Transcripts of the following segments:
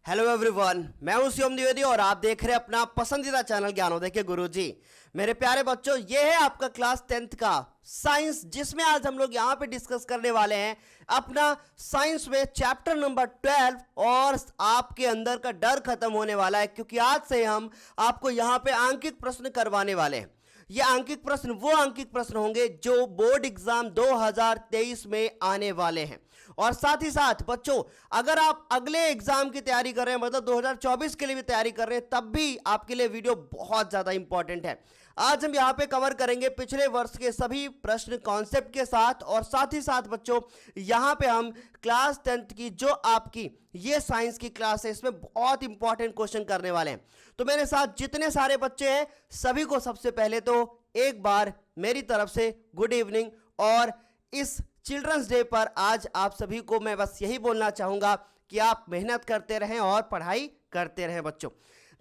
Hello everyone, मैं हूं शिवम द्विवेदी और आप देख रहे हैं अपना पसंदीदा चैनल ज्ञानोदय के गुरुजी। मेरे प्यारे बच्चों, ये है आपका क्लास 10th का साइंस, जिसमें आज हम लोग यहाँ पे डिस्कस करने वाले हैं अपना साइंस में चैप्टर नंबर 12। और आपके अंदर का डर खत्म होने वाला है, क्योंकि आज से हम आपको यहाँ पे आंकिक प्रश्न करवाने वाले हैं। ये आंकिक प्रश्न वो आंकिक प्रश्न होंगे जो बोर्ड एग्जाम 2023 में आने वाले हैं। और साथ ही साथ बच्चों, अगर आप अगले एग्जाम की तैयारी कर रहे हैं, मतलब 2024 के लिए भी तैयारी कर रहे हैं, तब भी आपके लिए वीडियो बहुत ज्यादा इंपॉर्टेंट है। आज हम यहाँ पे कवर करेंगे पिछले वर्ष के सभी प्रश्न कॉन्सेप्ट के साथ, और साथ ही साथ बच्चों यहाँ पे हम क्लास 10th की जो आपकी ये साइंस की क्लास है, इसमें बहुत इंपॉर्टेंट क्वेश्चन करने वाले हैं। तो मेरे साथ जितने सारे बच्चे हैं सभी को सबसे पहले तो एक बार मेरी तरफ से गुड इवनिंग। और इस चिल्ड्रंस डे पर आज आप सभी को मैं बस यही बोलना चाहूंगा कि आप मेहनत करते रहें और पढ़ाई करते रहें। बच्चों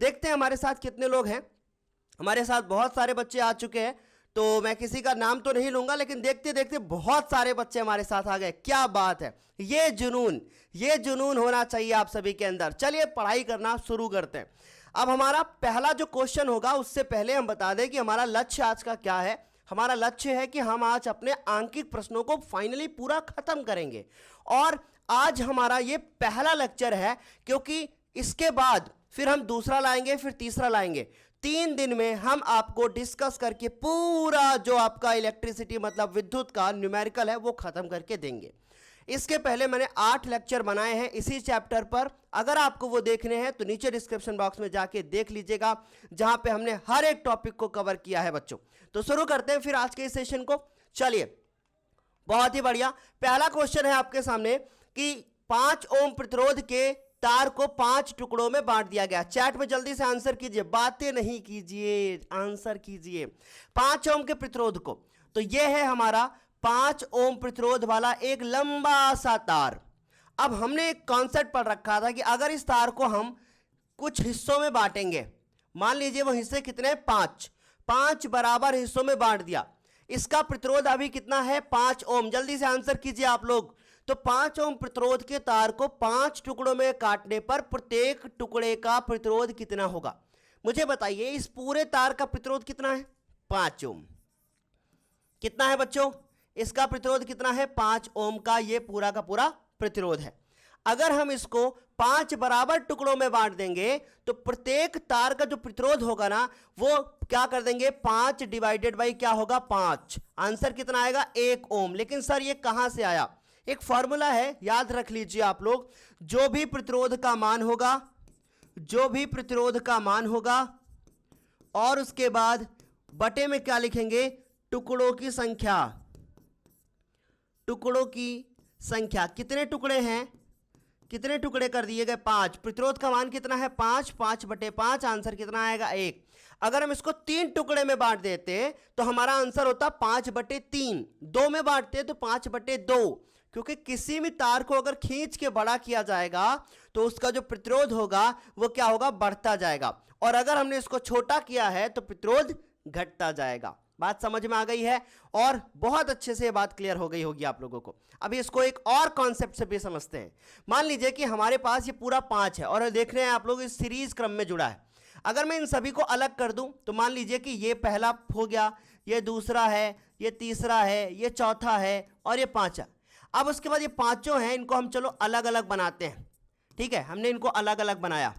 देखते हैं हमारे साथ कितने लोग हैं। हमारे साथ बहुत सारे बच्चे आ चुके हैं, तो मैं किसी का नाम तो नहीं लूंगा, लेकिन देखते देखते बहुत सारे बच्चे हमारे साथ आ गए। क्या बात है, ये जुनून होना चाहिए आप सभी के अंदर। चलिए पढ़ाई करना शुरू करते हैं। अब हमारा पहला जो क्वेश्चन होगा, उससे पहले हम बता दें कि हमारा लक्ष्य आज का क्या है। हमारा लक्ष्य है कि हम आज अपने आंकिक प्रश्नों को फाइनली पूरा खत्म करेंगे। और आज हमारा ये पहला लेक्चर है, क्योंकि इसके बाद फिर हम दूसरा लाएंगे, फिर तीसरा लाएंगे। 3 दिन में हम आपको डिस्कस करके पूरा जो आपका इलेक्ट्रिसिटी मतलब विद्युत का न्यूमेरिकल है वो खत्म करके देंगे। इसके पहले मैंने 8 लेक्चर बनाए हैं इसी चैप्टर पर। अगर आपको वो देखने हैं तो नीचे डिस्क्रिप्शन बॉक्स में जाके देख लीजिएगा, जहां पे हमने हर एक टॉपिक को कवर किया है बच्चों। तो शुरू करते हैं फिर आज के इस सेशन को। चलिए, बहुत ही बढ़िया। पहला क्वेश्चन है आपके सामने कि 5 ओम प्रतिरोध के तार को 5 टुकड़ों में बांट दिया गया। चैट में जल्दी से आंसर कीजिए, बातें नहीं कीजिए, आंसर कीजिए। 5 ओम के प्रतिरोध को, तो यह है हमारा 5 ओम प्रतिरोध वाला एक लंबा सा तार। अब हमने एक कॉन्सेप्ट पढ़ रखा था कि अगर इस तार को हम कुछ हिस्सों में बांटेंगे, मान लीजिए वो हिस्से कितने, 5 बराबर हिस्सों में बांट दिया। इसका प्रतिरोध अभी कितना है, 5 ओम। जल्दी से आंसर कीजिए आप लोग। तो 5 ओम प्रतिरोध के तार को 5 टुकड़ों में काटने पर प्रत्येक टुकड़े का प्रतिरोध कितना होगा? मुझे बताइए, इस पूरे तार का प्रतिरोध कितना है? 5 ओम। कितना है बच्चों? इसका प्रतिरोध कितना है? 5 ओम का ये पूरा का पूरा प्रतिरोध है। अगर हम इसको 5 बराबर टुकड़ों में बांट देंगे तो प्रत्येक तार का जो प्रतिरोध होगा ना, वो क्या कर देंगे, 5 डिवाइडेड बाई क्या होगा, 5। आंसर कितना आएगा? 1 ओम। लेकिन सर ये कहां से आया? एक फॉर्मूला है, याद रख लीजिए आप लोग। जो भी प्रतिरोध का मान होगा और उसके बाद बटे में क्या लिखेंगे, टुकड़ों की संख्या। कितने टुकड़े हैं, कितने टुकड़े कर दिए गए? 5। प्रतिरोध का मान कितना है? 5 बटे 5। आंसर कितना आएगा? 1। अगर हम इसको 3 टुकड़े में बांट देते तो हमारा आंसर होता 5 बटे 3। 2 में बांटते तो 5 बटे 2, क्योंकि किसी भी तार को अगर खींच के बड़ा किया जाएगा तो उसका जो प्रतिरोध होगा वो क्या होगा, बढ़ता जाएगा। और अगर हमने इसको छोटा किया है तो प्रतिरोध घटता जाएगा। बात समझ में आ गई है? और बहुत अच्छे से बात क्लियर हो गई होगी आप लोगों को। अभी इसको एक और कॉन्सेप्ट से भी समझते हैं। मान लीजिए कि हमारे पास ये पूरा 5 है और देख रहे हैं आप लोग इस सीरीज क्रम में जुड़ा है। अगर मैं इन सभी को अलग कर दूं तो मान लीजिए कि ये पहला हो गया, ये दूसरा है, ये तीसरा है, ये चौथा है और ये 5 है। अब उसके बाद ये 5 जो हैं इनको हम चलो अलग अलग बनाते हैं। ठीक है, हमने इनको अलग अलग बनाया।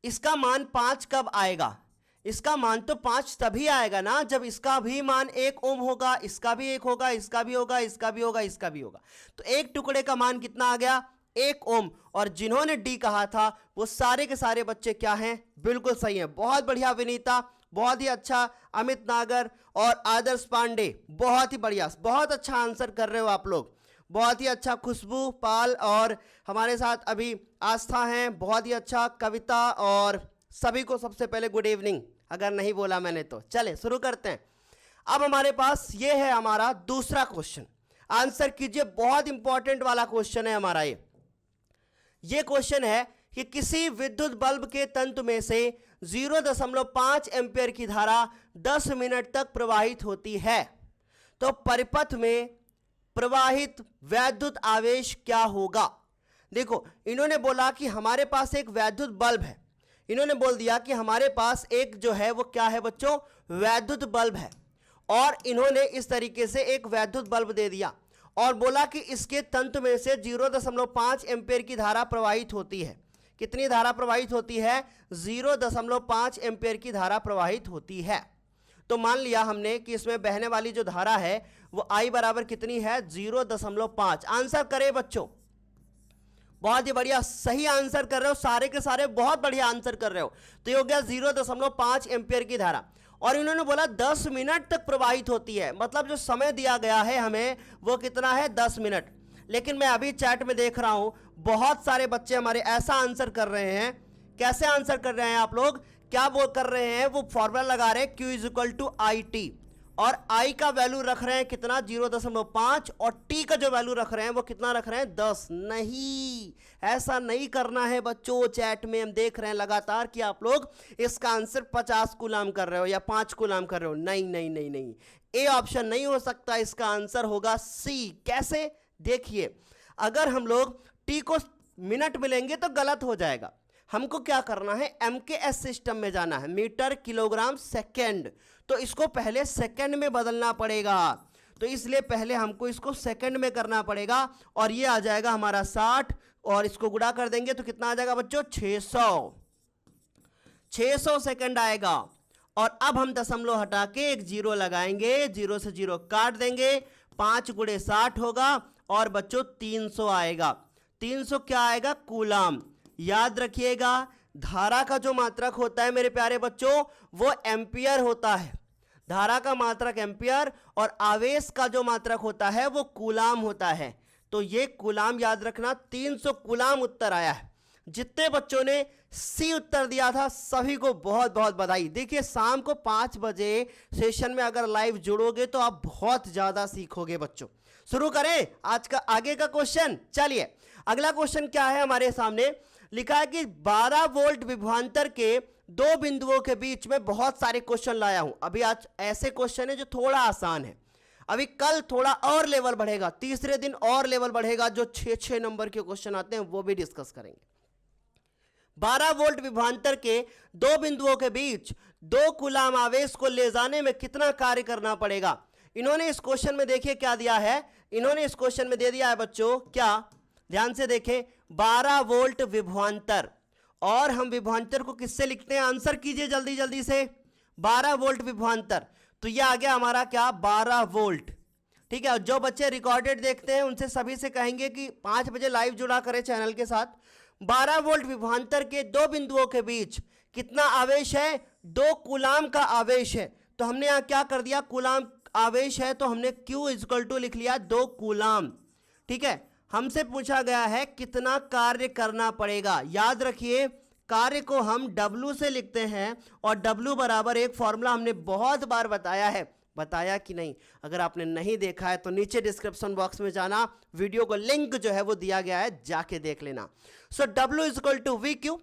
इसका मान 5 कब आएगा? इसका मान तो 5 तभी आएगा ना जब इसका भी मान 1 ओम होगा, इसका भी 1 होगा, इसका भी होगा, इसका भी होगा, इसका भी होगा। तो एक टुकड़े का मान कितना आ गया? 1 ओम। और जिन्होंने डी कहा था वो सारे के सारे बच्चे क्या हैं? बिल्कुल सही हैं। बहुत बढ़िया विनीता, बहुत ही अच्छा। अमित नागर और आदर्श पांडे, बहुत ही बढ़िया, बहुत अच्छा आंसर कर रहे हो आप लोग, बहुत ही अच्छा। खुशबू पाल और हमारे साथ अभी आस्था हैं, बहुत ही अच्छा। कविता और सभी को सबसे पहले गुड इवनिंग, अगर नहीं बोला मैंने तो। चले शुरू करते हैं। अब हमारे पास ये है हमारा दूसरा क्वेश्चन। आंसर कीजिए, बहुत इंपॉर्टेंट वाला क्वेश्चन है हमारा ये क्वेश्चन है कि किसी विद्युत बल्ब के तंतु में से 0.5 एम्पीयर की धारा 10 मिनट तक प्रवाहित होती है, तो परिपथ में प्रवाहित वैद्युत आवेश क्या होगा? देखो इन्होंने बोला कि हमारे पास एक वैद्युत बल्ब है, इन्होंने बोल दिया कि हमारे पास एक जो है वो क्या है बच्चों, वैद्युत बल्ब है, और इन्होंने इस तरीके से एक वैद्युत बल्ब दे दिया और बोला कि इसके तंतु में से 0.5 एम्पीयर की धारा प्रवाहित होती है। कितनी धारा प्रवाहित होती है? 0.5 एम्पीयर की धारा प्रवाहित होती है। तो मान लिया हमने कि इसमें बहने वाली जो धारा है वो I बराबर कितनी है? 0.5। आंसर करें बच्चों, बहुत ही बढ़िया, सही आंसर कर रहे हो, सारे के सारे बहुत बढ़िया आंसर कर रहे हो। तो ये हो गया 0.5 एम्पीयर की धारा, और इन्होंने बोला 10 मिनट तक प्रवाहित होती है, मतलब जो समय दिया गया है हमें वो कितना है? 10 मिनट। लेकिन मैं अभी चैट में देख रहा हूं बहुत सारे बच्चे हमारे ऐसा आंसर कर रहे हैं। कैसे आंसर कर रहे हैं आप लोग? क्या वो कर रहे हैं? वो फॉर्मूला लगा रहे हैं Q = IT, और I का वैल्यू रख रहे हैं कितना? 0.5, और T का जो वैल्यू रख रहे हैं वो कितना रख रहे हैं? 10। नहीं, ऐसा नहीं करना है बच्चों। चैट में हम देख रहे हैं लगातार कि आप लोग इसका आंसर 50 कूलाम कर रहे हो या 5 कूलाम कर रहे हो। नहीं नहीं नहीं नहीं, ए ऑप्शन नहीं हो सकता, इसका आंसर होगा सी। कैसे? देखिए, अगर हम लोग T को मिनट मिलेंगे तो गलत हो जाएगा। हमको क्या करना है? MKS सिस्टम में जाना है, मीटर किलोग्राम सेकेंड, तो इसको पहले सेकंड में बदलना पड़ेगा। तो इसलिए पहले हमको इसको सेकंड में करना पड़ेगा, और ये आ जाएगा हमारा 60, और इसको गुणा कर देंगे तो कितना आ जाएगा बच्चों? 600 सेकंड आएगा। और अब हम दशमलव हटा के एक जीरो लगाएंगे, जीरो से जीरो काट देंगे, 5 × 60 होगा, और बच्चों 300 आएगा। 300 क्या आएगा? कूलाम। याद रखिएगा, धारा का जो मात्रक होता है मेरे प्यारे बच्चों वो एम्पियर होता है। धारा का मात्रक एम्पियर, और आवेश का जो मात्रक होता है वो कूलाम होता है। तो ये कूलाम याद रखना, 300 कूलाम उत्तर आया है। जितने बच्चों ने सी उत्तर दिया था सभी को बहुत बहुत बधाई। देखिए, शाम को 5 बजे सेशन में अगर लाइव जुड़ोगे तो आप बहुत ज्यादा सीखोगे बच्चों। शुरू करें आज का आगे का क्वेश्चन। चलिए, अगला क्वेश्चन क्या है हमारे सामने? लिखा है कि 12 वोल्ट विभवांतर के 2 बिंदुओं के बीच में बहुत सारे क्वेश्चन लाया हूं। अभी आज ऐसे क्वेश्चन है जो थोड़ा आसान है, अभी कल थोड़ा और लेवल बढ़ेगा, तीसरे दिन और लेवल बढ़ेगा, जो 6-6 नंबर के क्वेश्चन आते हैं वो भी डिस्कस करेंगे। 12 वोल्ट विभवांतर के 2 बिंदुओं के बीच 2 कूलाम आवेश को ले जाने में कितना कार्य करना पड़ेगा? इन्होंने इस क्वेश्चन में देखिए क्या दिया है, इन्होंने इस क्वेश्चन में दे दिया है बच्चों क्या, ध्यान से देखें, 12 वोल्ट विभवांतर, और हम विभवांतर को किससे लिखते हैं? आंसर कीजिए जल्दी जल्दी से। 12 वोल्ट विभवांतर, तो ये आ गया हमारा क्या? 12 वोल्ट। ठीक है, जो बच्चे रिकॉर्डेड देखते हैं उनसे सभी से कहेंगे कि 5 बजे लाइव जुड़ा करें चैनल के साथ। 12 वोल्ट विभवांतर के 2 बिंदुओं के बीच कितना आवेश है? 2 कूलाम का आवेश है। तो हमने यहां क्या कर दिया? कूलाम आवेश है तो हमने Q = लिख लिया 2 कूलाम। ठीक है, हमसे पूछा गया है कितना कार्य करना पड़ेगा। याद रखिए, कार्य को हम W से लिखते हैं, और W बराबर एक फॉर्मूला हमने बहुत बार बताया है। बताया कि नहीं? अगर आपने नहीं देखा है तो नीचे डिस्क्रिप्शन बॉक्स में जाना, वीडियो को लिंक जो है वो दिया गया है, जाके देख लेना। सो W = VQ,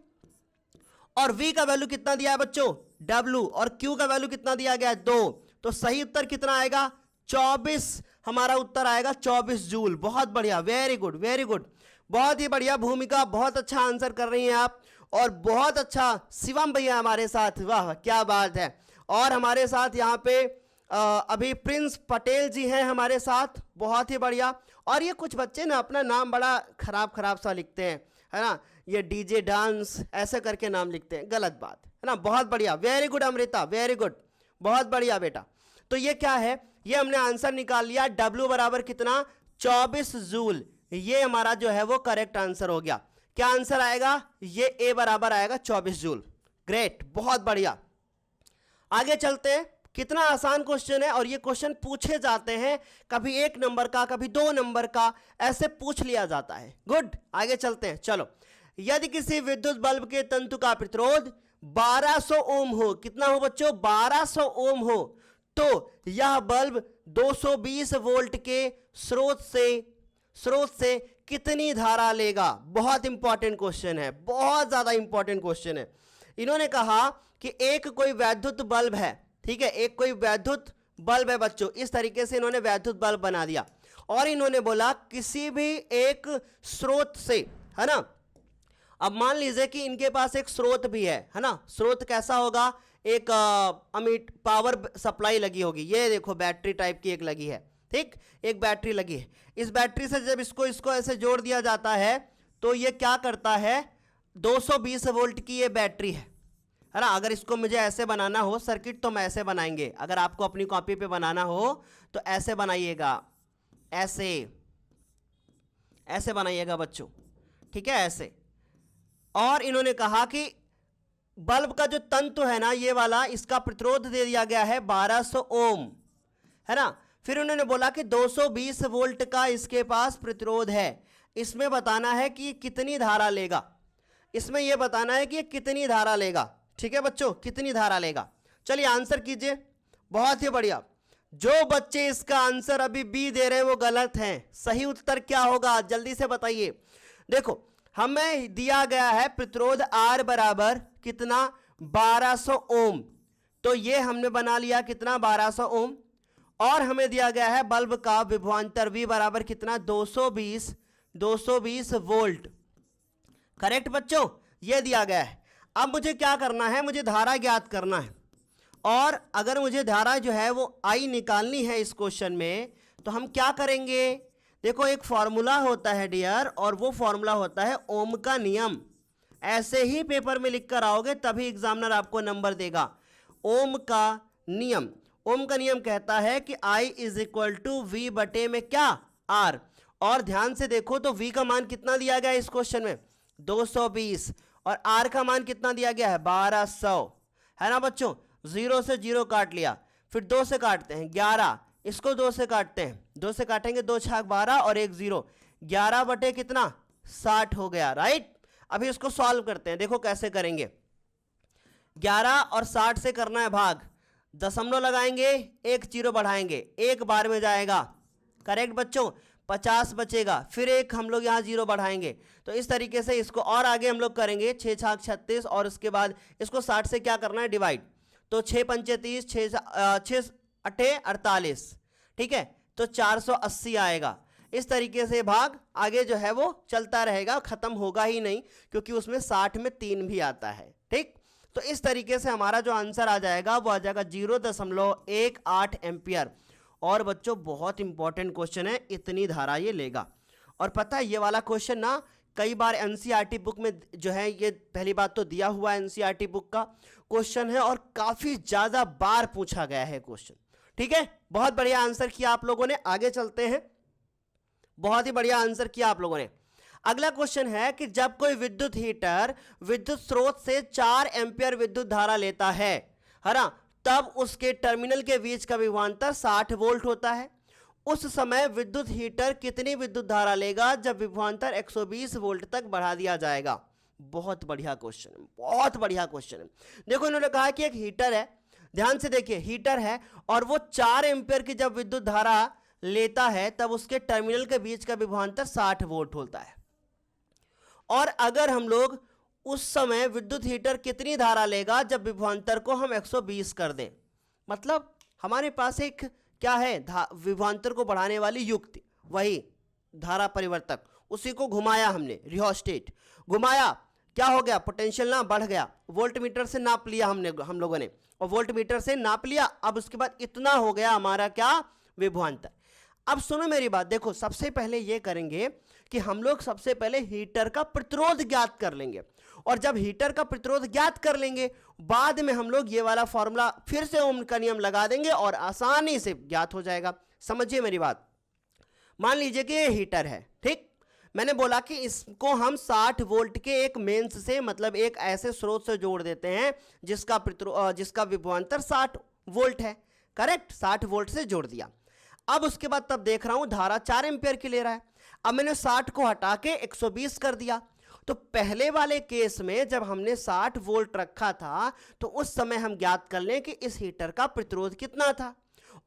और V का वैल्यू कितना दिया है बच्चों? W, और Q का वैल्यू कितना दिया गया है? 2। तो सही उत्तर कितना आएगा? 24। हमारा उत्तर आएगा 24 जूल। बहुत बढ़िया, वेरी गुड वेरी गुड, बहुत ही बढ़िया भूमिका, बहुत अच्छा आंसर कर रही हैं आप, और बहुत अच्छा शिवम भैया हमारे साथ, वाह क्या बात है। और हमारे साथ यहाँ पे अभी प्रिंस पटेल जी हैं हमारे साथ, बहुत ही बढ़िया। और ये कुछ बच्चे ना अपना नाम बड़ा खराब सा लिखते हैं, है ना, ये DJ डांस ऐसे करके नाम लिखते हैं, गलत बात है ना। बहुत बढ़िया, very good Amrita, very good, बहुत बढ़िया बेटा। तो ये क्या है? ये हमने आंसर निकाल लिया, W बराबर कितना? 24 जूल। ये हमारा जो है वो करेक्ट आंसर हो गया। क्या आंसर आएगा? ये A बराबर आएगा 24 जूल। ग्रेट, बहुत बढ़िया। आगे चलते हैं, कितना आसान क्वेश्चन है, और ये क्वेश्चन पूछे जाते हैं, कभी 1 नंबर का, कभी 2 नंबर का, ऐसे पूछ लिया जाता है। गुड, आगे चलते हैं। चलो, यदि किसी विद्युत बल्ब के तंतु का प्रतिरोध 1200 ओम हो, कितना हो बच्चों? 1200 ओम हो, तो यह बल्ब 220 वोल्ट के स्रोत से कितनी धारा लेगा? बहुत इंपॉर्टेंट क्वेश्चन है, बहुत ज्यादा इंपॉर्टेंट क्वेश्चन है। इन्होंने कहा कि एक कोई वैद्युत बल्ब है, ठीक है, एक कोई वैद्युत बल्ब है बच्चों, इस तरीके से इन्होंने वैद्युत बल्ब बना दिया, और इन्होंने बोला किसी भी एक स्रोत से है ना। अब मान लीजिए कि इनके पास एक स्रोत भी है ना। अब मान लीजिए कि इनके पास एक स्रोत भी है ना। स्रोत कैसा होगा, एक अमिट पावर सप्लाई लगी होगी, ये देखो बैटरी टाइप की एक लगी है, ठीक, एक बैटरी लगी है। इस बैटरी से जब इसको ऐसे जोड़ दिया जाता है तो ये क्या करता है, 220 वोल्ट की ये बैटरी है ना। अगर इसको मुझे ऐसे बनाना हो सर्किट तो हम ऐसे बनाएंगे, अगर आपको अपनी कॉपी पे बनाना हो तो ऐसे बनाइएगा, ऐसे ऐसे बनाइएगा बच्चों, ठीक है, ऐसे। और इन्होंने कहा कि बल्ब का जो तंतु है ना ये वाला, इसका प्रतिरोध दे दिया गया है 1200 ओम, है ना। फिर उन्होंने बोला कि 220 वोल्ट का इसके पास प्रतिरोध है, इसमें बताना है कि कितनी धारा लेगा, इसमें यह बताना है कि ये कितनी धारा लेगा, ठीक है बच्चों, कितनी धारा लेगा। चलिए आंसर कीजिए, बहुत ही बढ़िया। जो बच्चे इसका आंसर अभी बी दे रहे हैं वो गलत हैं, सही उत्तर क्या होगा जल्दी से बताइए। देखो हमें दिया गया है प्रतिरोध R बराबर कितना, 1200 ओम, तो ये हमने बना लिया कितना, 1200 ओम। और हमें दिया गया है बल्ब का विभवांतर V बराबर कितना, 220 वोल्ट, करेक्ट बच्चों, ये दिया गया है। अब मुझे क्या करना है, मुझे धारा ज्ञात करना है। और अगर मुझे धारा जो है वो I निकालनी है इस क्वेश्चन में, तो हम क्या करेंगे, देखो एक फॉर्मूला होता है डियर, और वो फॉर्मूला होता है ओम का नियम। ऐसे ही पेपर में लिख कर आओगे तभी एग्जामिनर आपको नंबर देगा। ओम का नियम, ओम का नियम कहता है कि I is equal to V बटे में क्या, R। और ध्यान से देखो तो V का मान कितना दिया गया है इस क्वेश्चन में, 220, और R का मान कितना दिया गया है, 1200, है ना बच्चों। 0 से 0 काट लिया, फिर 2 से काटते हैं 11, इसको 2 से काटते हैं, 2 से काटेंगे 2 छाक 12 और 1 0, 11 बटे कितना, 60 हो गया, राइट। अभी इसको सॉल्व करते हैं, देखो कैसे करेंगे। 11 और 60 से करना है भाग, दशमलव लगाएंगे, एक जीरो बढ़ाएंगे, एक बार में जाएगा, करेक्ट बच्चों, 50 बचेगा, फिर एक हम लोग यहाँ जीरो बढ़ाएंगे। तो इस तरीके से इसको और आगे हम लोग करेंगे, 6 छाक 36, और उसके बाद इसको 60 से क्या करना है, डिवाइड, तो 6 पंचे 30, 6 अठे 48, ठीक है, तो 480 आएगा। इस तरीके से भाग आगे जो है वो चलता रहेगा, खत्म होगा ही नहीं, क्योंकि उसमें 60 में 3 भी आता है, ठीक। तो इस तरीके से हमारा जो आंसर आ जाएगा वो आ जाएगा 0.18 एम्पियर। और बच्चों बहुत इंपॉर्टेंट क्वेश्चन है, इतनी धारा ये लेगा। और पता है ये वाला क्वेश्चन ना कई बार एनसीईआरटी बुक में जो है, ये पहली बात तो दिया हुआ एनसीईआरटी बुक का क्वेश्चन है, और काफी ज्यादा बार पूछा गया है क्वेश्चन, ठीक है। बहुत बढ़िया आंसर किया आप लोगों ने, आगे चलते हैं, बहुत ही बढ़िया आंसर किया आप लोगों ने। अगला क्वेश्चन है कि जब कोई विद्युत हीटर विद्युत स्रोत से 4 एम्पियर विद्युत धारा लेता है ना, तब उसके टर्मिनल के बीच का विभवांतर 60 वोल्ट होता है। उस समय विद्युत हीटर कितनी विद्युत धारा लेगा जब विभवांतर 120 वोल्ट तक बढ़ा दिया जाएगा। बहुत बढ़िया क्वेश्चन है, बहुत बढ़िया क्वेश्चन है। देखो इन्होंने कहा कि एक हीटर है, ध्यान से देखिए, हीटर है और वो 4 एम्पियर की जब विद्युत धारा लेता है तब उसके टर्मिनल के बीच का विभवांतर 60 वोल्ट होता है। और अगर हम लोग उस समय विद्युत हीटर कितनी धारा लेगा जब विभवांतर को हम 120 कर दें, मतलब हमारे पास एक क्या है, विभवांतर को बढ़ाने वाली युक्ति, वही धारा परिवर्तक, उसी को घुमाया हमने, रियोस्टेट घुमाया, क्या हो गया, पोटेंशियल ना बढ़ गया, वोल्ट मीटर से नाप लिया हम लोगों ने, और वोल्ट मीटर से नाप लिया, अब उसके बाद इतना हो गया हमारा क्या, विभवांतर। अब सुनो मेरी बात, देखो सबसे पहले ये करेंगे कि हम लोग सबसे पहले हीटर का प्रतिरोध ज्ञात कर लेंगे, और जब हीटर का प्रतिरोध ज्ञात कर लेंगे बाद में हम लोग ये वाला फॉर्मूला फिर से ओम का नियम लगा देंगे और आसानी से ज्ञात हो जाएगा। समझिए मेरी बात, मान लीजिए कि ये हीटर है, ठीक, मैंने बोला कि इसको हम 60 वोल्ट के एक मेंस से, मतलब एक ऐसे स्रोत से जोड़ देते हैं जिसका विभवांतर 60 वोल्ट है, करेक्ट, 60 वोल्ट से जोड़ दिया। अब उसके बाद तब देख रहा हूं धारा 4 एम्पियर की ले रहा है, अब मैंने 60 को हटा के 120 कर दिया। तो पहले वाले केस में जब हमने 60 वोल्ट रखा था तो उस समय हम ज्ञात कर लें कि इस हीटर का प्रतिरोध कितना था,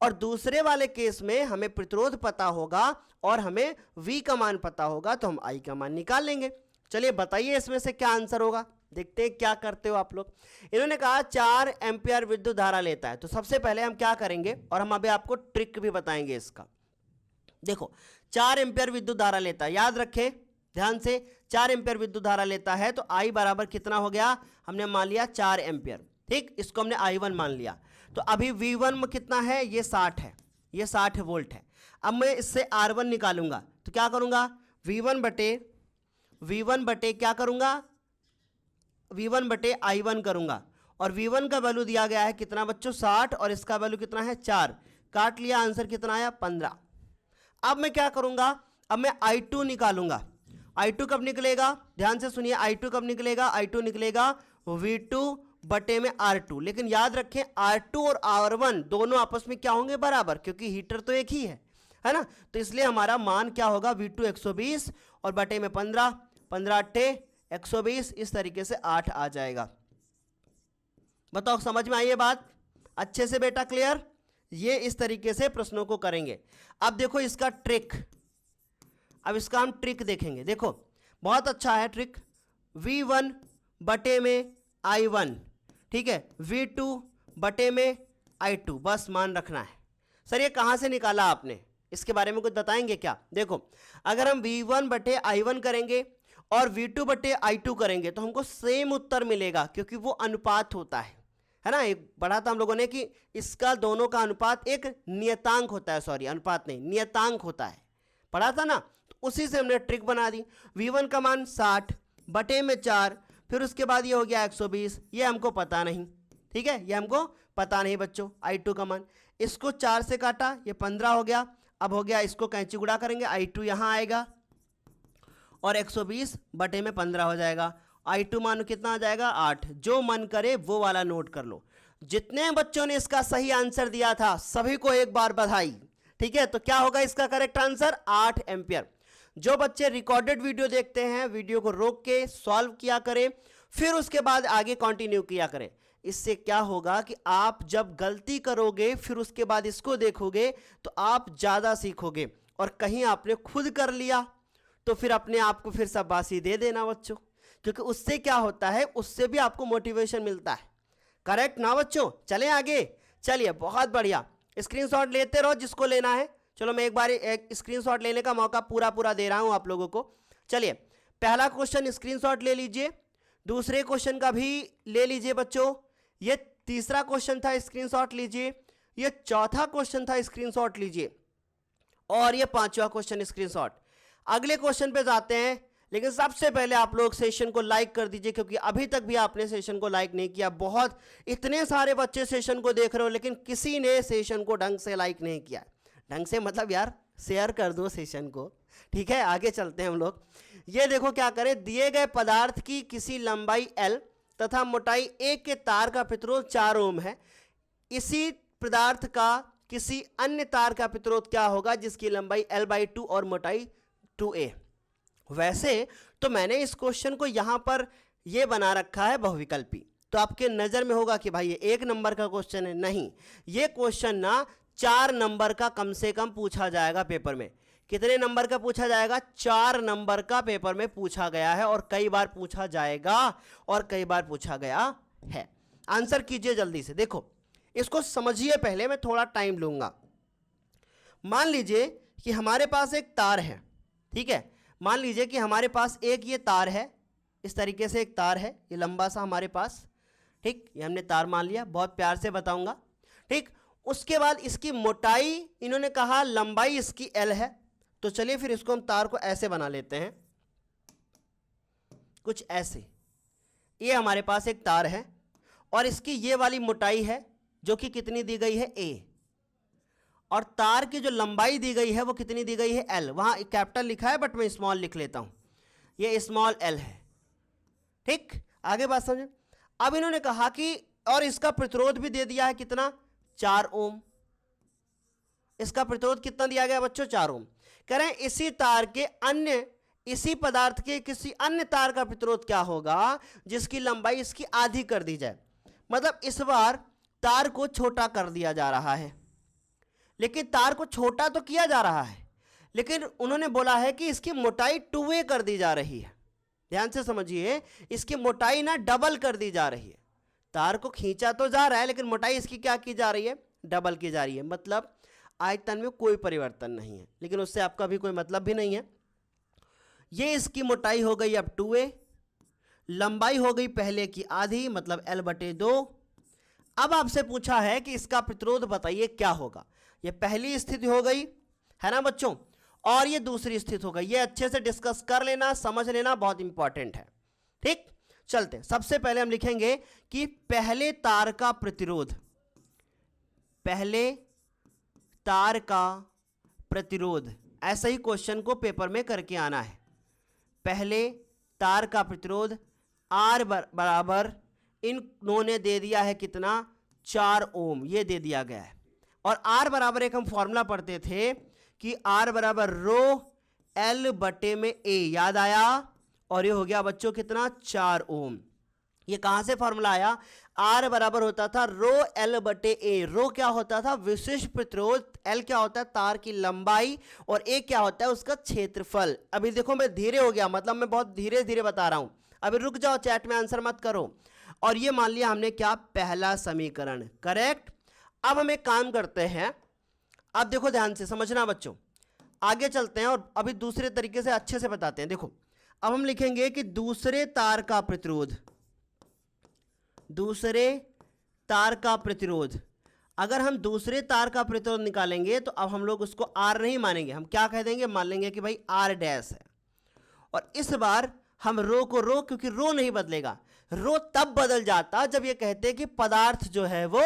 और दूसरे वाले केस में हमें प्रतिरोध पता होगा और हमें V का मान पता होगा, तो हम I का मान निकाल लेंगे। चलिए बताइए इसमें से क्या आंसर होगा, देखते हैं क्या करते हो आप लोग। इन्होंने कहा 4 एम्पियर विद्युत धारा लेता है, तो सबसे पहले हम क्या करेंगे, और हम अभी आपको ट्रिक भी बताएंगे इसका। देखो 4 एम्पियर विद्युत धारा लेता है, याद रखें, ध्यान से 4 एम्पियर विद्युत धारा लेता है तो I बराबर कितना हो गया, हमने मान लिया 4 एम्पियर। ठीक, इसको हमने I1 मान लिया। तो अभी V1 में कितना है, ये 60 है, ये 60 वोल्ट है। अब मैं इससे R1 निकालूंगा तो क्या करूंगा, V1 बटे क्या करूंगा, V1 बटे I1 करूंगा। और V1 का वैल्यू दिया गया है कितना बच्चों, 60, और इसका वैल्यू कितना है 4, काट लिया, आंसर कितना आया 15। अब मैं क्या करूंगा, अब मैं I2 निकालूंगा। I2 कब निकलेगा, ध्यान से सुनिए, I2 कब निकलेगा, I2 निकलेगा V2 बटे में R2। लेकिन याद रखें R2 और R1 दोनों आपस में क्या होंगे, बराबर, क्योंकि हीटर तो एक ही है ना। तो इसलिए हमारा मान क्या होगा, V2 120 और बटे में 15, 15 अट्ठे 120, इस तरीके से 8 आ जाएगा। बताओ समझ में आई ये बात अच्छे से बेटा, क्लियर। ये इस तरीके से प्रश्नों को करेंगे। अब देखो इसका ट्रिक, अब इसका हम ट्रिक देखेंगे। देखो बहुत अच्छा है ट्रिक, V1 बटे में I1, ठीक है, V2 बटे में I2, बस मान रखना है। सर ये कहाँ से निकाला आपने, इसके बारे में कुछ बताएंगे क्या। देखो अगर हम V1 बटे I1 करेंगे और V2 बटे I2 करेंगे तो हमको सेम उत्तर मिलेगा, क्योंकि वो अनुपात होता है ना। एक पढ़ा था हम लोगों ने कि इसका दोनों का अनुपात एक नियतांक होता है, सॉरी अनुपात नहीं, नियतांक होता है, पढ़ा था ना। तो उसी से हमने ट्रिक बना दी। V1 का मान 60 बटे में 4, फिर उसके बाद ये हो गया 120, ये हमको पता नहीं, ठीक है, ये हमको पता नहीं बच्चों। I2 का मान, इसको 4 से काटा, ये 15 हो गया। अब हो गया, इसको कैंची गुणा करेंगे, I2 यहाँ आएगा और 120 बटे में 15 हो जाएगा। I2 मान कितना आ जाएगा, 8। जो मन करे वो वाला नोट कर लो। जितने बच्चों ने इसका सही आंसर दिया था सभी को एक बार बधाई, ठीक है। तो क्या होगा इसका करेक्ट आंसर, 8 एम्पियर। जो बच्चे रिकॉर्डेड वीडियो देखते हैं, वीडियो को रोक के सॉल्व किया करें, फिर उसके बाद आगे कंटिन्यू किया करें। इससे क्या होगा कि आप जब गलती करोगे फिर उसके बाद इसको देखोगे तो आप ज़्यादा सीखोगे, और कहीं आपने खुद कर लिया तो फिर अपने आप को फिर शाबाशी दे देना बच्चों, क्योंकि उससे क्या होता है, उससे भी आपको मोटिवेशन मिलता है। करेक्ट ना बच्चों, चलें आगे। चलिए बहुत बढ़िया, स्क्रीनशॉट लेते रहो जिसको लेना है। चलो मैं एक बार एक स्क्रीनशॉट लेने का मौका पूरा दे रहा हूं आप लोगों को। चलिए पहला क्वेश्चन स्क्रीनशॉट ले लीजिए, दूसरे क्वेश्चन का भी ले लीजिए बच्चों, ये तीसरा क्वेश्चन था स्क्रीनशॉट लीजिए, ये चौथा क्वेश्चन था स्क्रीनशॉट लीजिए, और ये पांचवा क्वेश्चन स्क्रीनशॉट। अगले क्वेश्चन पे जाते हैं, लेकिन सबसे पहले आप लोग सेशन को लाइक कर दीजिए, क्योंकि अभी तक भी आपने सेशन को लाइक नहीं किया। बहुत इतने सारे बच्चे सेशन को देख रहे हो लेकिन किसी ने सेशन को ढंग से लाइक नहीं किया। ढंग से मतलब यार शेयर कर दो सेशन को, ठीक है। आगे चलते हैं हम लोग। ये देखो क्या करें, दिए गए पदार्थ की किसी लंबाई L तथा मोटाई 1 के तार का प्रतिरोध 4 ओम है। इसी पदार्थ का किसी अन्य तार का प्रतिरोध क्या होगा जिसकी लंबाई L/2 और मोटाई 2a। वैसे तो मैंने इस क्वेश्चन को यहां पर ये बना रखा है बहुविकल्पी, तो आपके नजर में होगा कि भाई ये 1 नंबर का क्वेश्चन है। नहीं, ये क्वेश्चन ना 4 नंबर का कम से कम पूछा जाएगा पेपर में। कितने नंबर का पूछा जाएगा, 4 नंबर का पेपर में पूछा गया है, और कई बार पूछा जाएगा और कई बार पूछा गया है। आंसर कीजिए जल्दी से। देखो इसको समझिए, पहले मैं थोड़ा टाइम लूंगा। मान लीजिए कि हमारे पास एक तार है, ठीक है। मान लीजिए कि हमारे पास एक ये तार है, इस तरीके से एक तार है, ये लंबा सा हमारे पास, ठीक, ये हमने तार मान लिया, बहुत प्यार से बताऊंगा, ठीक। उसके बाद इसकी मोटाई इन्होंने कहा लंबाई इसकी L है, तो चलिए फिर इसको हम तार को ऐसे बना लेते हैं, कुछ ऐसे। ये हमारे पास एक तार है और इसकी ये वाली मोटाई है जो कि कितनी दी गई है, A, और तार की जो लंबाई दी गई है वो कितनी दी गई है, L। वहां कैपिटल लिखा है बट मैं स्मॉल लिख लेता हूं, ये स्मॉल L है, ठीक। आगे बात समझे। अब इन्होंने कहा कि और इसका प्रतिरोध भी दे दिया है कितना, 4 ओम। इसका प्रतिरोध कितना दिया गया बच्चों, 4 ओम। कह रहे हैं इसी तार के अन्य, इसी पदार्थ के किसी अन्य तार का प्रतिरोध क्या होगा जिसकी लंबाई इसकी आधी कर दी जाए। मतलब इस बार तार को छोटा कर दिया जा रहा है, लेकिन तार को छोटा तो किया जा रहा है, लेकिन उन्होंने बोला है कि इसकी मोटाई 2a कर दी जा रही है। ध्यान से समझिए, इसकी मोटाई ना डबल कर दी जा रही है। तार को खींचा तो जा रहा है लेकिन मोटाई इसकी क्या की जा रही है, डबल की जा रही है। मतलब आयतन में कोई परिवर्तन नहीं है, लेकिन उससे आपका भी कोई मतलब भी नहीं है। ये इसकी मोटाई हो गई अब 2a, लंबाई हो गई पहले की आधी मतलब l/2। अब आपसे पूछा है कि इसका प्रतिरोध बताइए क्या होगा। ये पहली स्थिति हो गई है ना बच्चों, और ये दूसरी स्थिति हो गई। ये अच्छे से डिस्कस कर लेना, समझ लेना, बहुत इंपॉर्टेंट है। ठीक, चलते हैं। सबसे पहले हम लिखेंगे कि पहले तार का प्रतिरोध, पहले तार का प्रतिरोध, ऐसा ही क्वेश्चन को पेपर में करके आना है। पहले तार का प्रतिरोध R बराबर, इन्होंने दे दिया है कितना, 4 ओम, ये दे दिया गया है। और R बराबर एक हम फॉर्मूला पढ़ते थे कि R बराबर रो L/A, याद आया। और ये हो गया बच्चों कितना, 4 ओम। ये कहां से फॉर्मूला आया, R बराबर होता था रो L/A। रो क्या होता था, विशिष्ट प्रतिरोध, L क्या होता है तार की लंबाई, और A क्या होता है उसका क्षेत्रफल। अभी देखो मैं धीरे हो गया, मतलब मैं बहुत धीरे धीरे बता रहा हूं, अभी रुक जाओ, चैट में आंसर मत करो। और ये मान लिया हमने क्या, पहला समीकरण, करेक्ट। अब हम एक काम करते हैं, अब देखो ध्यान से समझना बच्चों, आगे चलते हैं और अभी दूसरे तरीके से अच्छे से बताते हैं। देखो अब हम लिखेंगे कि दूसरे तार का प्रतिरोध, दूसरे तार का प्रतिरोध, अगर हम दूसरे तार का प्रतिरोध निकालेंगे तो अब हम लोग उसको R नहीं मानेंगे, हम क्या कह देंगे, मान लेंगे कि भाई R डैश है। और इस बार हम रो को रो, क्योंकि रो नहीं बदलेगा, रो तब बदल जाता जब ये कहते कि पदार्थ जो है वो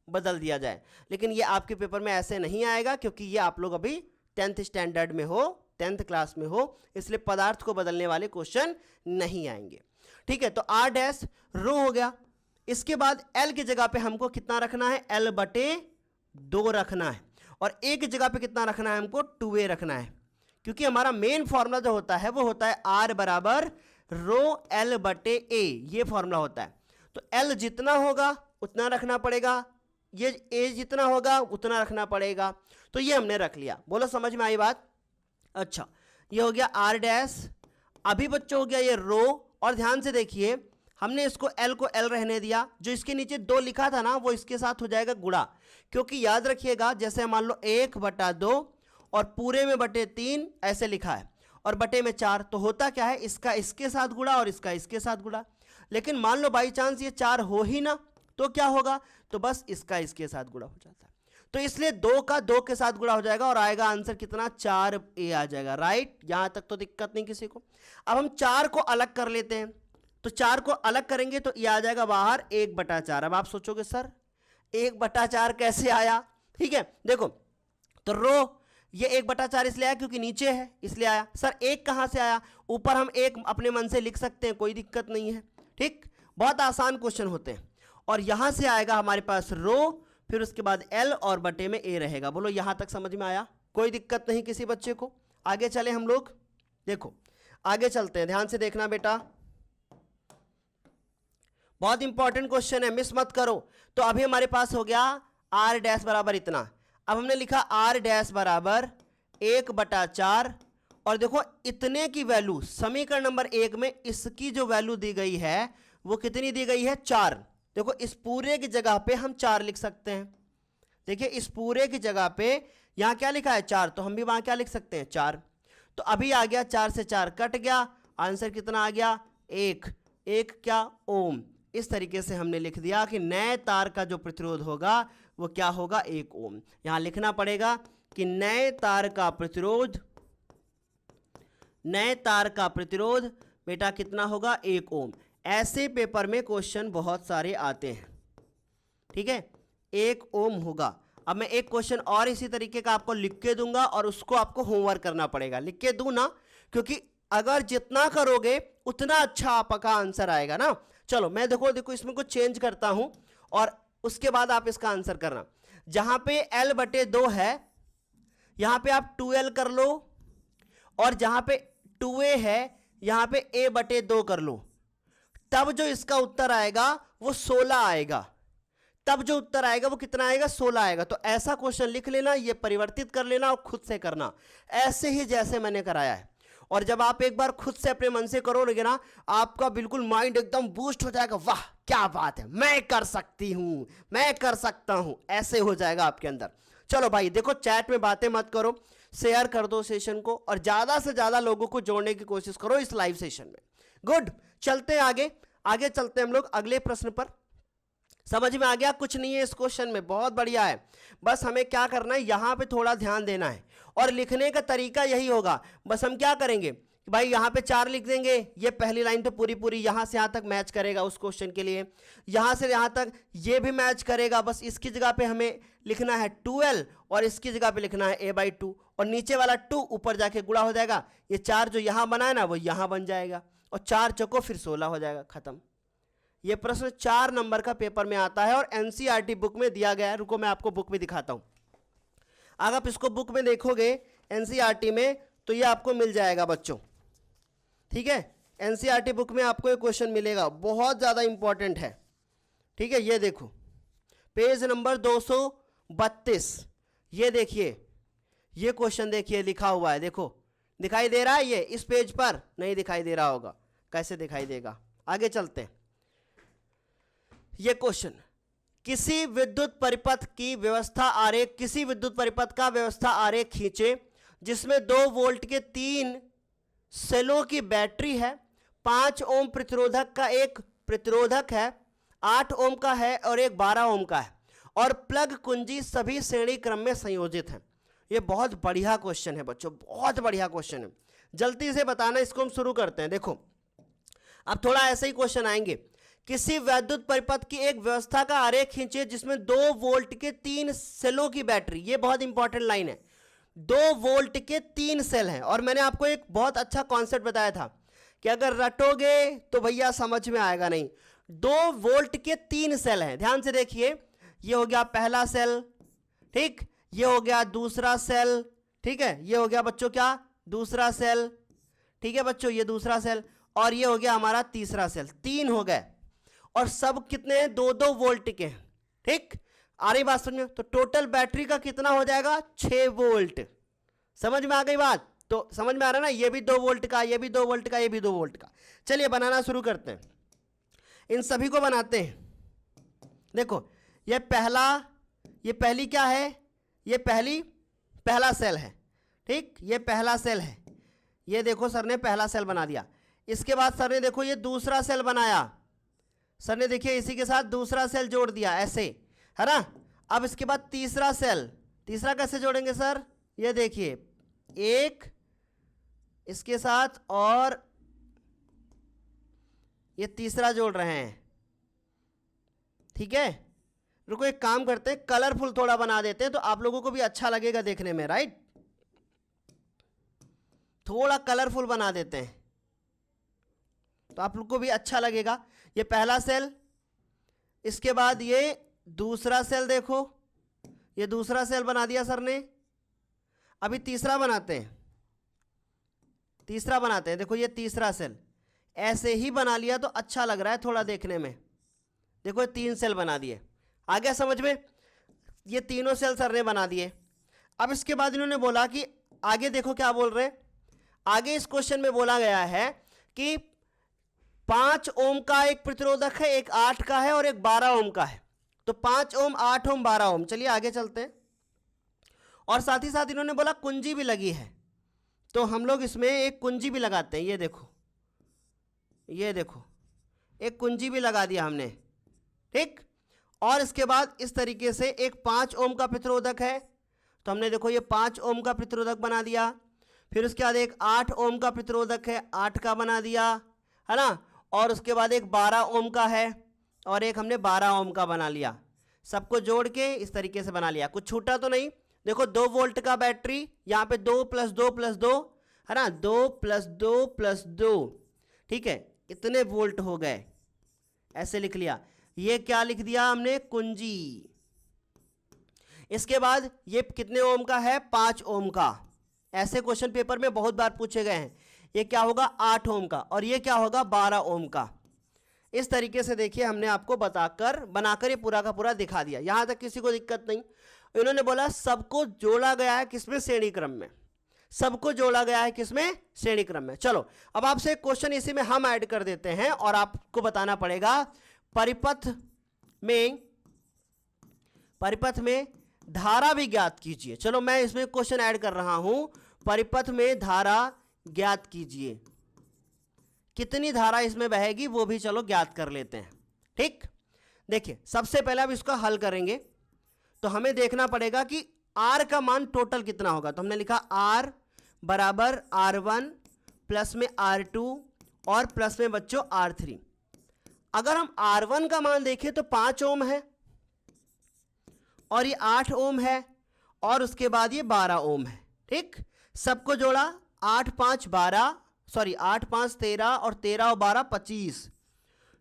बदल दिया जाए। लेकिन ये आपके पेपर में ऐसे नहीं आएगा, क्योंकि ये आप लोग अभी 10th स्टैंडर्ड में हो, 10th क्लास में हो, इसलिए पदार्थ को बदलने वाले क्वेश्चन नहीं आएंगे। ठीक है, तो R डैश रो हो गया। इसके बाद L की जगह पे हमको कितना रखना है, L/2 रखना है। और A की जगह पे कितना रखना है, हमको 2a रखना है, क्योंकि हमारा मेन फॉर्मूला जो होता है वो होता है R बराबर रो L/A, ये फॉर्मूला होता है। तो L जितना होगा उतना रखना पड़ेगा, ये A जितना होगा उतना रखना पड़ेगा। तो ये हमने रख लिया, बोलो समझ में आई बात। अच्छा, ये हो गया R डैश। अभी बच्चों हो गया ये रो, और ध्यान से देखिए हमने इसको L को L रहने दिया, जो इसके नीचे 2 लिखा था ना वो इसके साथ हो जाएगा गुणा, क्योंकि याद रखिएगा जैसे मान लो 1/2 और पूरे में बटे 3 ऐसे लिखा है, और बटे में 4, तो होता क्या है, इसका इसके साथ गुणा और इसका इसके साथ गुणा। लेकिन मान लो बाई चांस ये 4 हो ही ना, तो क्या होगा, तो बस इसका इसके साथ गुणा हो जाता है। तो इसलिए 2 का 2 के साथ गुणा हो जाएगा और आएगा आंसर कितना, 4a आ जाएगा। राइट, यहां तक तो दिक्कत नहीं किसी को। अब हम 4 को अलग कर लेते हैं, तो 4 को अलग करेंगे तो ये आ जाएगा बाहर 1/4। अब आप सोचोगे सर 1/4 कैसे आया। ठीक है, देखो तो रो ये 1/4 इसलिए आया क्योंकि नीचे है इसलिए आया। सर 1 कहां से आया, ऊपर हम 1 अपने मन से लिख सकते हैं, कोई दिक्कत नहीं है। ठीक, बहुत आसान क्वेश्चन होते हैं। और यहां से आएगा हमारे पास रो, फिर उसके बाद L और बटे में A रहेगा। बोलो यहां तक समझ में आया, कोई दिक्कत नहीं किसी बच्चे को। आगे चले हम लोग, देखो आगे चलते हैं, ध्यान से देखना बेटा, बहुत इंपॉर्टेंट क्वेश्चन है, मिस मत करो। तो अभी हमारे पास हो गया R डैश बराबर इतना। अब हमने लिखा R डैश बराबर 1/4, और देखो इतने की वैल्यू समीकरण नंबर 1 में इसकी जो वैल्यू दी गई है वो कितनी दी गई है, 4। देखो इस पूरे की जगह पे हम 4 लिख सकते हैं। देखिए इस पूरे की जगह पे यहां क्या लिखा है 4, तो हम भी वहां क्या लिख सकते हैं 4। तो अभी आ गया 4 से 4 कट गया, आंसर कितना आ गया 1 क्या ओम। इस तरीके से हमने लिख दिया कि नए तार का जो प्रतिरोध होगा वो क्या होगा 1 ओम। यहां लिखना पड़ेगा कि नए तार का प्रतिरोध, नए तार का प्रतिरोध बेटा कितना होगा 1 ओम। ऐसे पेपर में क्वेश्चन बहुत सारे आते हैं। ठीक है, 1 ओम होगा। अब मैं एक क्वेश्चन और इसी तरीके का आपको लिख के दूंगा और उसको आपको होमवर्क करना पड़ेगा। लिख के दूं ना, क्योंकि अगर जितना करोगे उतना अच्छा आपका आंसर आएगा ना। चलो मैं देखो इसमें कुछ चेंज करता हूं और उसके बाद आप इसका आंसर करना। जहां पे L/2 है यहां पे आप 2L कर लो, और जहां पे 2A है यहां पे A/2 कर लो। तब जो इसका उत्तर आएगा वो 16 आएगा। तब जो उत्तर आएगा वो कितना आएगा 16 आएगा। तो ऐसा क्वेश्चन लिख लेना, ये परिवर्तित कर लेना और खुद से करना, ऐसे ही जैसे मैंने कराया है। और जब आप एक बार खुद से अपने मन से करोगे ना, आपका बिल्कुल माइंड एकदम बूस्ट हो जाएगा, वाह क्या बात है, मैं कर सकती हूं, मैं कर सकता हूं, ऐसे हो जाएगा आपके अंदर। चलो भाई देखो, चैट में बातें मत करो, शेयर कर दो सेशन को और ज़्यादा से ज़्यादा लोगों को जोड़ने की कोशिश करो इस लाइव सेशन में। गुड, चलते हैं आगे। आगे चलते हैं हम लोग अगले प्रश्न पर। समझ में आ गया? कुछ नहीं है इस क्वेश्चन में, बहुत बढ़िया है। बस हमें क्या करना है, यहाँ पे थोड़ा ध्यान देना है और लिखने का तरीका यही होगा। बस हम क्या करेंगे कि भाई यहाँ पे 4 लिख देंगे, ये पहली लाइन तो पूरी पूरी यहाँ से यहाँ तक मैच करेगा उस क्वेश्चन के लिए, यहाँ से यहाँ तक ये भी मैच करेगा। बस इसकी जगह पे हमें लिखना है 2l और इसकी जगह पे लिखना है a/2 और नीचे वाला 2 ऊपर जाके गुणा हो जाएगा। ये 4 जो यहाँ बना है ना वो यहाँ बन जाएगा और 4 चौको फिर 16 हो जाएगा, खत्म। ये प्रश्न 4 नंबर का पेपर में आता है और एनसीईआरटी बुक में दिया गया है। रुको मैं आपको बुक में दिखाता हूँ। अगर आप इसको बुक में देखोगे एनसीईआरटी में तो ये आपको मिल जाएगा बच्चों, ठीक है। एनसीईआरटी बुक में आपको ये क्वेश्चन मिलेगा, बहुत ज़्यादा इंपॉर्टेंट है, ठीक है। ये देखो पेज नंबर 232, ये देखिए, ये क्वेश्चन देखिए लिखा हुआ है, देखो दिखाई दे रहा है? ये इस पेज पर नहीं दिखाई दे रहा होगा, कैसे दिखाई देगा? आगे चलते हैं। ये क्वेश्चन, किसी विद्युत परिपथ की व्यवस्था आरेख, किसी विद्युत परिपथ का व्यवस्था आरेख खींचे जिसमें 2 वोल्ट के 3 सेलों की बैटरी है, 5 ओम प्रतिरोधक का एक प्रतिरोधक है, 8 ओम का है और एक 12 ओम का है और प्लग कुंजी सभी श्रेणी क्रम में संयोजित है। ये बहुत बढ़िया क्वेश्चन है बच्चों, बहुत बढ़िया क्वेश्चन है। जल्दी से बताना, इसको हम शुरू करते हैं। देखो अब थोड़ा ऐसे ही क्वेश्चन आएंगे। किसी वैद्युत परिपथ की एक व्यवस्था का आरेख खींचिए जिसमें 2 वोल्ट के 3 सेलों की बैटरी, ये बहुत इंपॉर्टेंट लाइन है, 2 वोल्ट के 3 सेल हैं। और मैंने आपको एक बहुत अच्छा कॉन्सेप्ट बताया था कि अगर रटोगे तो भैया समझ में आएगा नहीं। 2 वोल्ट के 3 सेल हैं, ध्यान से देखिए। ये हो गया पहला सेल, ठीक, ये हो गया दूसरा सेल, ठीक है, ये हो गया बच्चों क्या, दूसरा सेल, ठीक है बच्चों, ये दूसरा सेल, और ये हो गया हमारा तीसरा सेल। 3 हो गए और सब कितने हैं, 2-2 वोल्ट के हैं, ठीक। आ रही बात समझ में? तो टोटल बैटरी का कितना हो जाएगा, 6 वोल्ट। समझ में आ गई बात? तो समझ में आ रहा है ना, ये भी 2 वोल्ट का, ये भी 2 वोल्ट का, ये भी 2 वोल्ट का। चलिए बनाना शुरू करते हैं, इन सभी को बनाते हैं। देखो ये पहला, ये पहली क्या है, ये पहला सेल है, ठीक, ये पहला सेल है। ये देखो सर ने पहला सेल बना दिया। इसके बाद सर ने देखो ये दूसरा सेल बनाया, सर ने देखिए इसी के साथ दूसरा सेल जोड़ दिया, ऐसे है ना। अब इसके बाद तीसरा सेल, तीसरा कैसे जोड़ेंगे सर, ये देखिए एक इसके साथ और ये तीसरा जोड़ रहे हैं, ठीक है। रुको एक काम करते हैं, कलरफुल थोड़ा बना देते हैं तो आप लोगों को भी अच्छा लगेगा देखने में, राइट। थोड़ा कलरफुल बना देते हैं तो आप लोग को भी अच्छा लगेगा। ये पहला सेल, इसके बाद ये दूसरा सेल, देखो ये दूसरा सेल बना दिया सर ने। अभी तीसरा बनाते हैं, तीसरा बनाते हैं। देखो ये तीसरा सेल ऐसे ही बना लिया तो अच्छा लग रहा है थोड़ा देखने में। देखो 3 सेल बना दिए, आ गया समझ में? ये तीनों सेल सर ने बना दिए। अब इसके बाद इन्होंने बोला कि आगे देखो क्या बोल रहे हैं। आगे इस क्वेश्चन में बोला गया है कि 5 ओम का एक प्रतिरोधक है, एक 8 का है और एक 12 ओम का है। तो 5 ओम, 8 ओम, 12 ओम। चलिए आगे चलते हैं। और साथ ही साथ इन्होंने बोला कुंजी भी लगी है, तो हम लोग इसमें एक कुंजी भी लगाते हैं। ये देखो, ये देखो एक कुंजी भी लगा दिया हमने, ठीक। और इसके बाद इस तरीके से एक 5 ओम का प्रतिरोधक है, तो हमने देखो ये 5 ओम का प्रतिरोधक बना दिया। फिर उसके बाद एक 8 ओम का प्रतिरोधक है, 8 का बना दिया, है ना। और उसके बाद एक 12 ओम का है और एक हमने 12 ओम का बना लिया। सबको जोड़ के इस तरीके से बना लिया, कुछ छूटा तो नहीं। देखो 2 वोल्ट का बैटरी, यहाँ पे 2 + 2 + 2 है ना, 2 + 2 + 2, ठीक है, इतने वोल्ट हो गए, ऐसे लिख लिया। ये क्या लिख दिया हमने, कुंजी। इसके बाद ये कितने ओम का है, 5 ओम का। ऐसे क्वेश्चन पेपर में बहुत बार पूछे गए हैं। ये क्या होगा, 8 ओम का, और ये क्या होगा, 12 ओम का। इस तरीके से देखिए हमने आपको बनाकर ये पूरा का पूरा दिखा दिया। यहां तक किसी को दिक्कत नहीं। इन्होंने बोला सबको जोड़ा गया है किसमें, श्रेणी क्रम में। सबको जोड़ा गया है किसमें, श्रेणी क्रम में। चलो अब आपसे एक क्वेश्चन इसी में हम ऐड कर देते हैं और आपको बताना पड़ेगा परिपथ में धारा भी ज्ञात कीजिए। चलो मैं इसमें क्वेश्चन ऐड कर रहा हूं, परिपथ में धारा ज्ञात कीजिए। कितनी धारा इसमें बहेगी वो भी चलो ज्ञात कर लेते हैं। ठीक, देखिए सबसे पहले अब इसका हल करेंगे तो हमें देखना पड़ेगा कि R का मान टोटल कितना होगा। तो हमने लिखा R बराबर R1 प्लस में R2 और प्लस में बच्चों R3। अगर हम R1 का मान देखें तो 5 ओम है और ये 8 ओम है और उसके बाद ये 12 ओम है। ठीक, सबको जोड़ा 8 5 12, सॉरी 8 5 13 और 13 और 12 25,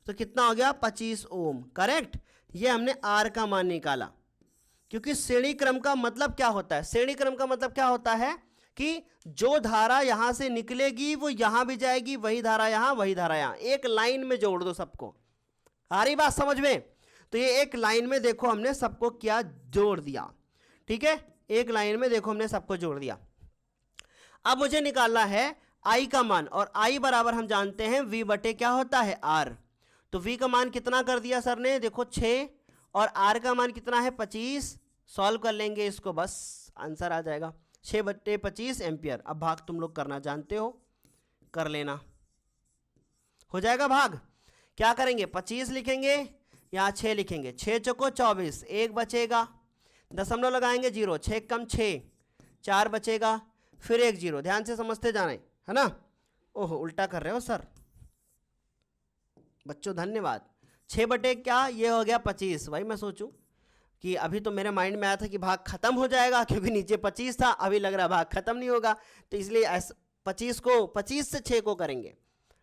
तो कितना हो गया 25 ओम। करेक्ट, ये हमने R का मान निकाला। क्योंकि श्रेणी क्रम का मतलब क्या होता है, श्रेणी क्रम का मतलब क्या होता है कि जो धारा यहां से निकलेगी वो यहां भी जाएगी, वही धारा यहां, वही धारा यहां, एक लाइन में जोड़ दो सबको। आ रही बात समझ में? तो ये एक लाइन में देखो हमने सबको क्या जोड़ दिया। ठीक है, एक लाइन में देखो हमने सबको जोड़ दिया। अब मुझे निकालना है I का मान, और I बराबर हम जानते हैं V बटे क्या होता है R। तो V का मान कितना कर दिया सर ने, देखो 6, और R का मान कितना है 25। सॉल्व कर लेंगे इसको, बस आंसर आ जाएगा 6 बटे 25 एम्पियर। अब भाग तुम लोग करना जानते हो, कर लेना, हो जाएगा भाग। क्या करेंगे, 25 लिखेंगे, यहाँ 6 लिखेंगे, 6 चौको 24, 1 बचेगा, दशमलव लगाएंगे 0, 6 कम 6, 4 बचेगा, फिर 1 0। ध्यान से समझते जाना है ना। ओहो उल्टा कर रहे हो सर, बच्चों धन्यवाद। 6 बटे क्या, ये हो गया 25। भाई मैं सोचूं कि अभी तो मेरे माइंड में आया था कि भाग खत्म हो जाएगा, क्योंकि नीचे 25 था, अभी लग रहा भाग खत्म नहीं होगा, तो इसलिए 25 से 6 को करेंगे।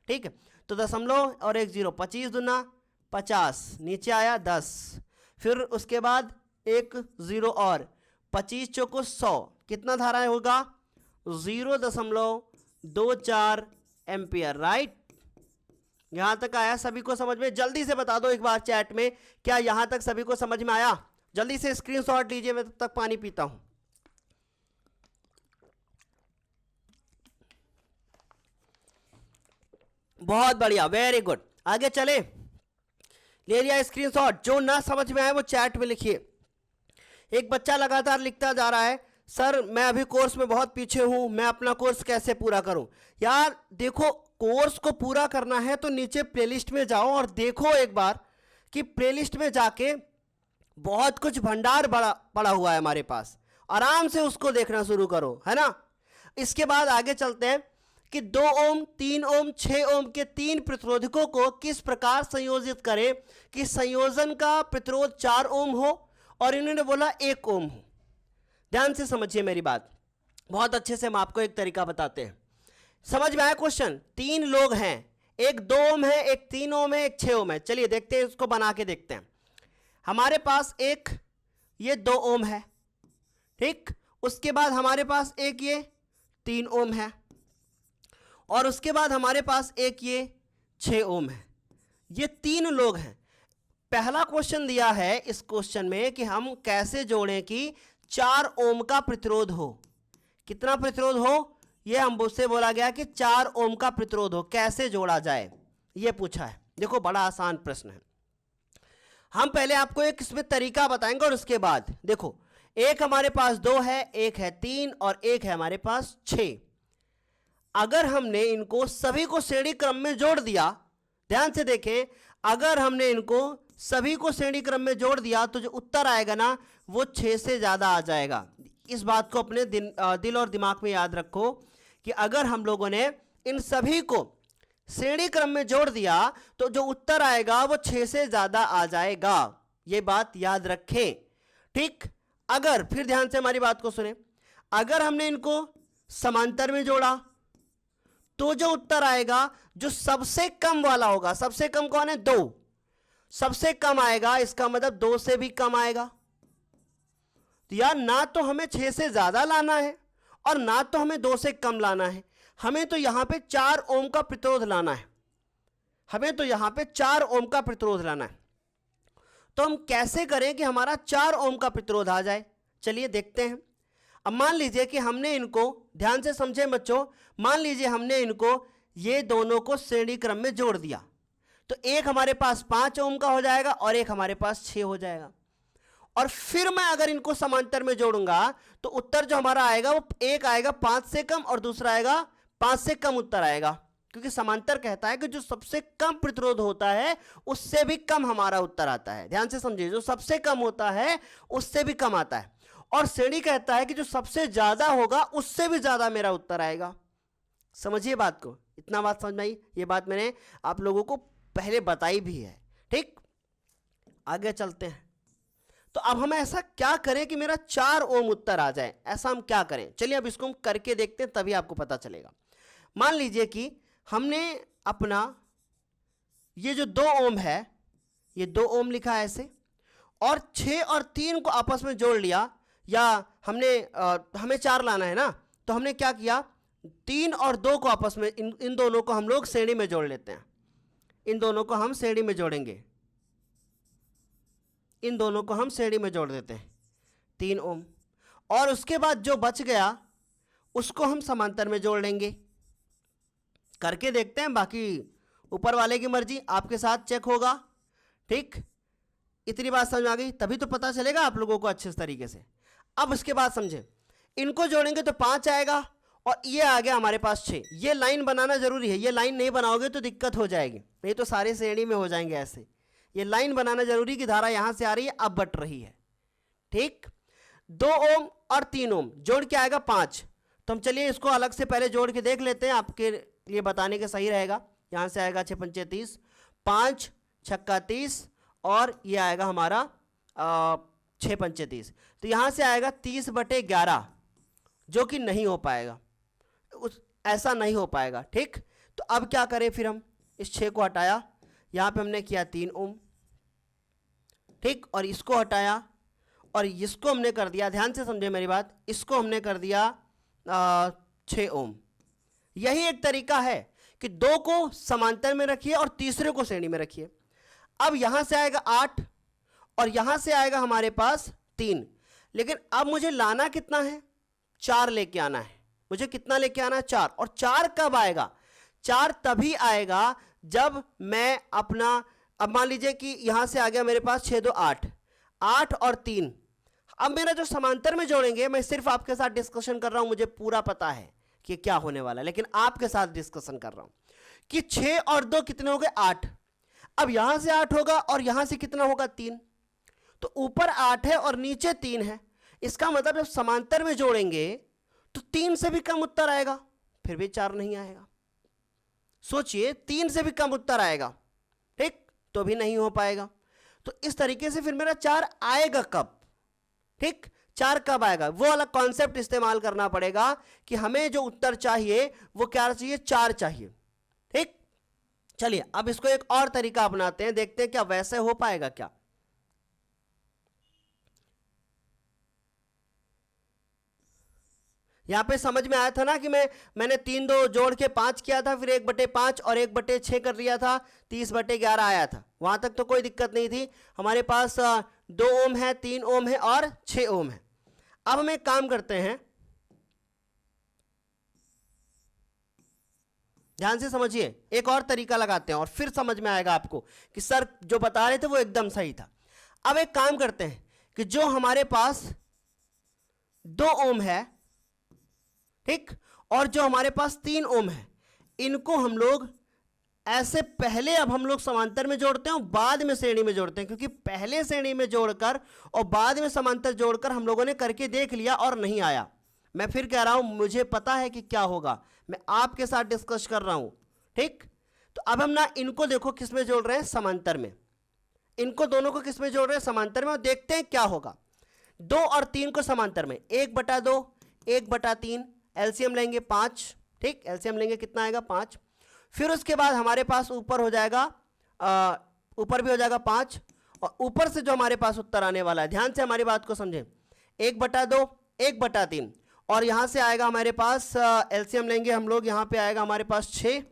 ठीक है, तो दशमलव और 1 0, 25 दूना 50, नीचे आया 10, फिर उसके बाद 1 0 और 25 चौको 100, कितना धारा होगा 0.24 एम्पियर। राइट, यहां तक आया सभी को समझ में? जल्दी से बता दो एक बार चैट में, क्या यहां तक सभी को समझ में आया? जल्दी से स्क्रीनशॉट लीजिए, मैं तब तक पानी पीता हूं। बहुत बढ़िया, वेरी गुड। आगे चले, ले लिया स्क्रीनशॉट। जो ना समझ में आए वो चैट में लिखिए। एक बच्चा लगातार लिखता जा रहा है, सर मैं अभी कोर्स में बहुत पीछे हूं, मैं अपना कोर्स कैसे पूरा करूं? यार देखो, कोर्स को पूरा करना है तो नीचे प्लेलिस्ट में जाओ और देखो एक बार कि प्लेलिस्ट में जाके बहुत कुछ भंडार पड़ा हुआ है हमारे पास, आराम से उसको देखना शुरू करो, है ना। इसके बाद आगे चलते हैं कि 2 ओम 3 ओम 6 ओम के 3 प्रतिरोधकों को किस प्रकार संयोजित करें कि संयोजन का प्रतिरोध 4 ओम हो और इन्होंने बोला 1 ओम हो। ध्यान से समझिए मेरी बात, बहुत अच्छे से हम आपको एक तरीका बताते हैं। समझ में आया क्वेश्चन? 3 लोग हैं, एक 2 ओम है, एक 3 ओम है, एक 6 ओम है। चलिए देखते हैं, इसको बना के देखते हैं। हमारे पास एक ये 2 ओम है, ठीक, उसके बाद हमारे पास एक ये 3 ओम है, और उसके बाद हमारे पास एक ये 6 ओम है। ये 3 लोग हैं। पहला क्वेश्चन दिया है इस क्वेश्चन में कि हम कैसे जोड़ें कि 4 ओम का प्रतिरोध हो। कितना प्रतिरोध हो, ये हमसे बोला गया कि 4 ओम का प्रतिरोध हो, कैसे जोड़ा जाए, ये पूछा है। देखो बड़ा आसान प्रश्न है। हम पहले आपको एक इसमें तरीका बताएंगे और उसके बाद देखो, एक हमारे पास 2 है, एक है 3 और एक है हमारे पास 6। अगर हमने इनको सभी को श्रेणी क्रम में जोड़ दिया, ध्यान से देखें, अगर हमने इनको सभी को श्रेणी क्रम में जोड़ दिया तो जो उत्तर आएगा ना वो 6 से ज्यादा आ जाएगा। इस बात को अपने दिल और दिमाग में याद रखो कि अगर हम लोगों ने इन सभी को श्रेणी क्रम में जोड़ दिया तो जो उत्तर आएगा वो 6 से ज्यादा आ जाएगा। ये बात याद रखें, ठीक। अगर फिर ध्यान से हमारी बात को सुने, अगर हमने इनको समांतर में जोड़ा तो जो उत्तर आएगा जो सबसे कम वाला होगा, सबसे कम कौन है 2, सबसे कम आएगा, इसका मतलब 2 से भी कम आएगा। तो यार ना तो हमें 6 से ज्यादा लाना है और ना तो हमें 2 से कम लाना है, हमें तो यहां पे 4 ओम का प्रतिरोध लाना है, हमें तो यहां पे 4 ओम का प्रतिरोध लाना है। तो हम कैसे करें कि हमारा 4 ओम का प्रतिरोध आ जाए? चलिए देखते हैं। अब मान लीजिए कि हमने इनको, ध्यान से समझें बच्चों, मान लीजिए हमने इनको ये दोनों को श्रेणी क्रम में जोड़ दिया तो एक हमारे पास 5 ओम का हो जाएगा और एक हमारे पास 6 हो जाएगा। और फिर मैं अगर इनको समांतर में जोड़ूंगा तो उत्तर जो हमारा आएगा वो एक आएगा 5 से कम और दूसरा आएगा 5 से कम उत्तर आएगा, क्योंकि समांतर कहता है कि जो सबसे कम प्रतिरोध होता है उससे भी कम हमारा उत्तर आता है। ध्यान से समझिए, जो सबसे कम होता है उससे भी कम आता है, और श्रेणी कहता है कि जो सबसे ज्यादा होगा उससे भी ज्यादा मेरा उत्तर आएगा। समझिए बात को, इतना बात समझ में आई? ये बात मैंने आप लोगों को पहले बताई भी है। ठीक, आगे चलते हैं। तो अब हम ऐसा क्या करें कि मेरा 4 ओम उत्तर आ जाए? ऐसा हम क्या करें? चलिए अब इसको हम करके देखते हैं, तभी आपको पता चलेगा। मान लीजिए कि हमने अपना ये जो 2 ओम है, ये 2 ओम लिखा है ऐसे, और 6 और 3 को आपस में जोड़ लिया, या हमें 4 लाना है ना, तो हमने क्या किया, 3 और 2 को आपस में, इन दोनों को हम लोग श्रेणी में जोड़ लेते हैं। इन दोनों को हम श्रेणी में जोड़ेंगे, इन दोनों को हम श्रेणी में जोड़ देते हैं, 3 ओम, और उसके बाद जो बच गया उसको हम समांतर में जोड़ लेंगे। करके देखते हैं, बाकी ऊपर वाले की मर्जी, आपके साथ चेक होगा। ठीक, इतनी बात समझ आ गई? तभी तो पता चलेगा आप लोगों को अच्छे तरीके से। अब उसके बाद समझे, इनको जोड़ेंगे तो 5 आएगा, और ये आ गया हमारे पास 6। ये लाइन बनाना जरूरी है, ये लाइन नहीं बनाओगे तो दिक्कत हो जाएगी, नहीं तो सारे श्रेणी में हो जाएंगे ऐसे। ये लाइन बनाना जरूरी कि धारा यहां से आ रही है, अब बट रही है। ठीक, 2 ओम और 3 ओम जोड़ के आएगा 5। तो हम चलिए इसको अलग से पहले जोड़ के देख लेते हैं, आपके लिए बताने के सही रहेगा। यहां से आएगा 6 पंचे 30, 5 छक्का 30, और ये आएगा हमारा 6 पंचे 30। तो यहां से आएगा 30/11, जो कि नहीं हो पाएगा, ऐसा नहीं हो पाएगा। ठीक, तो अब क्या करें फिर? हम इस 6 को हटाया, यहां पे हमने किया 3 ओम, ठीक, और इसको हटाया और इसको हमने कर दिया, ध्यान से समझे मेरी बात, इसको हमने कर दिया 6 ओम। यही एक तरीका है कि 2 को समांतर में रखिए और तीसरे को श्रेणी में रखिए। अब यहां से आएगा 8 और यहां से आएगा हमारे पास 3, लेकिन अब मुझे लाना कितना है? 4 लेके आना है। मुझे कितना लेके आना है? 4। और 4 कब आएगा? 4 तभी आएगा जब मैं अपना, अब मान लीजिए कि यहां से आ गया मेरे पास 6 2 8, 8 और 3। अब मेरा जो समांतर में जोड़ेंगे, मैं सिर्फ आपके साथ डिस्कशन कर रहा हूं, मुझे पूरा पता है कि क्या होने वाला है, लेकिन आपके साथ डिस्कशन कर रहा हूं कि 6 और 2 कितने हो गए? 8। अब यहां से 8 होगा और यहां से कितना होगा? 3। तो ऊपर 8 है और नीचे 3 है। इसका मतलब जब समांतर में जोड़ेंगे तो 3 से भी कम उत्तर आएगा, फिर भी 4 नहीं आएगा। सोचिए, 3 से भी कम उत्तर आएगा, ठीक, तो भी नहीं हो पाएगा। तो इस तरीके से फिर मेरा 4 आएगा कब? ठीक, 4 कब आएगा? वो वाला कॉन्सेप्ट इस्तेमाल करना पड़ेगा कि हमें जो उत्तर चाहिए वो क्या चाहिए? 4 चाहिए। ठीक, चलिए अब इसको एक और तरीका अपनाते हैं, देखते हैं क्या वैसे हो पाएगा क्या। यहां पे समझ में आया था ना कि मैंने 3 2 जोड़ के 5 किया था, फिर 1/5 और 1/6 कर लिया था, 30/11 आया था। वहां तक तो कोई दिक्कत नहीं थी। हमारे पास 2 ओम है, 3 ओम है और 6 ओम है। अब हम एक काम करते हैं, ध्यान से समझिए, एक और तरीका लगाते हैं और फिर समझ में आएगा आपको कि सर जो बता रहे थे वो एकदम सही था। अब एक काम करते हैं कि जो हमारे पास 2 ओम है, ठीक, और जो हमारे पास 3 ओम है, इनको हम लोग ऐसे पहले अब हम लोग समांतर में जोड़ते हैं और बाद में श्रेणी में जोड़ते हैं, क्योंकि पहले श्रेणी में जोड़कर और बाद में समांतर जोड़कर हम लोगों ने करके देख लिया और नहीं आया। मैं फिर कह रहा हूं, मुझे पता है कि क्या होगा, मैं आपके साथ डिस्कस कर रहा हूं। ठीक, तो अब हम ना इनको देखो किस में जोड़ रहे हैं? समांतर में। इनको दोनों को किस में जोड़ रहे हैं? समांतर में, और देखते हैं क्या होगा। 2 और 3 को समांतर में, 1/2 1/3, एलसीएम लेंगे 5, ठीक, एलसीएम लेंगे कितना आएगा? 5। फिर उसके बाद हमारे पास ऊपर हो जाएगा, ऊपर भी हो जाएगा 5, और ऊपर से जो हमारे पास उत्तर आने वाला है, ध्यान से हमारी बात को समझें, 1/2 1/3, और यहां से आएगा हमारे पास एलसीएम लेंगे हम लोग, यहां पे आएगा हमारे पास 6,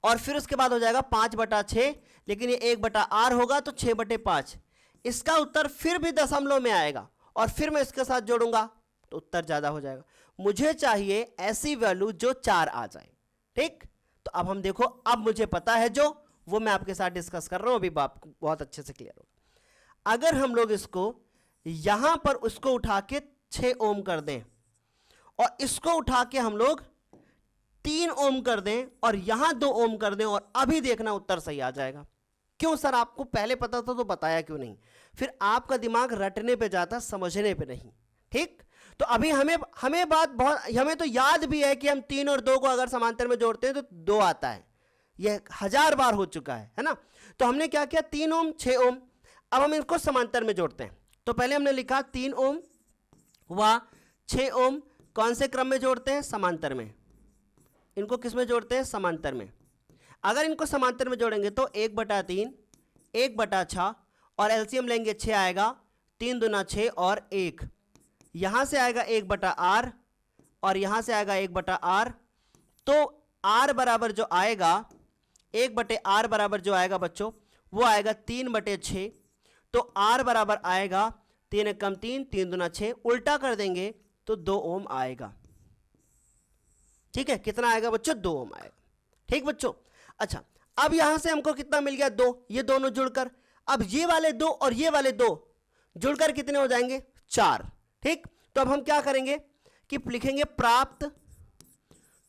और फिर उसके बाद हो जाएगा 5/6, लेकिन ये 1/r होगा तो 6/5। इसका उत्तर फिर भी दशमलव में आएगा, और फिर मैं इसके साथ जोड़ूंगा तो उत्तर ज्यादा हो जाएगा। मुझे चाहिए ऐसी वैल्यू जो 4 आ जाए। ठीक, तो अब हम देखो, अब मुझे पता है जो, वो मैं आपके साथ डिस्कस कर रहा हूं, अभी बात बहुत अच्छे से क्लियर होगा। अगर हम लोग इसको यहां पर उसको उठा के 6 ओम कर दें और इसको उठा के हम लोग 3 ओम कर दें और यहां 2 ओम कर दें और अभी देखना उत्तर सही आ जाएगा। क्यों सर, आपको पहले पता था तो बताया क्यों नहीं? फिर आपका दिमाग रटने पे जाता, समझने पे नहीं। ठीक, तो अभी हमें बात बहुत, हमें तो याद भी है कि हम 3 और 2 को अगर समांतर में जोड़ते हैं तो 2 आता है, यह 1000 बार हो चुका है ना। तो हमने क्या किया, 3 ओम 6 ओम। अब हम इनको समांतर में जोड़ते हैं। तो पहले हमने लिखा 3 ओम व 6 ओम कौन से क्रम में जोड़ते हैं? समांतर में। इनको किस में जोड़ते हैं? समांतर में। अगर इनको समांतर में जोड़ेंगे तो 1/3 1/6 और एलसीएम लेंगे 6 आएगा, 3 दूना 6 और 1, यहां से आएगा 1/r और यहां से आएगा 1/r। तो r बराबर जो आएगा 1/r बराबर जो आएगा बच्चों वो आएगा 3/6। तो r बराबर आएगा 3 एकम 3, 3 दूना 6, उल्टा कर देंगे तो 2 ओम आएगा। ठीक है, कितना आएगा बच्चों? 2 ओम आएगा। ठीक बच्चों, अच्छा अब यहां से हमको कितना मिल गया? 2। ये दोनों जुड़कर, अब ये वाले 2 और ये वाले 2 जुड़कर कितने हो जाएंगे? 4। ठीक, तो अब हम क्या करेंगे कि लिखेंगे प्राप्त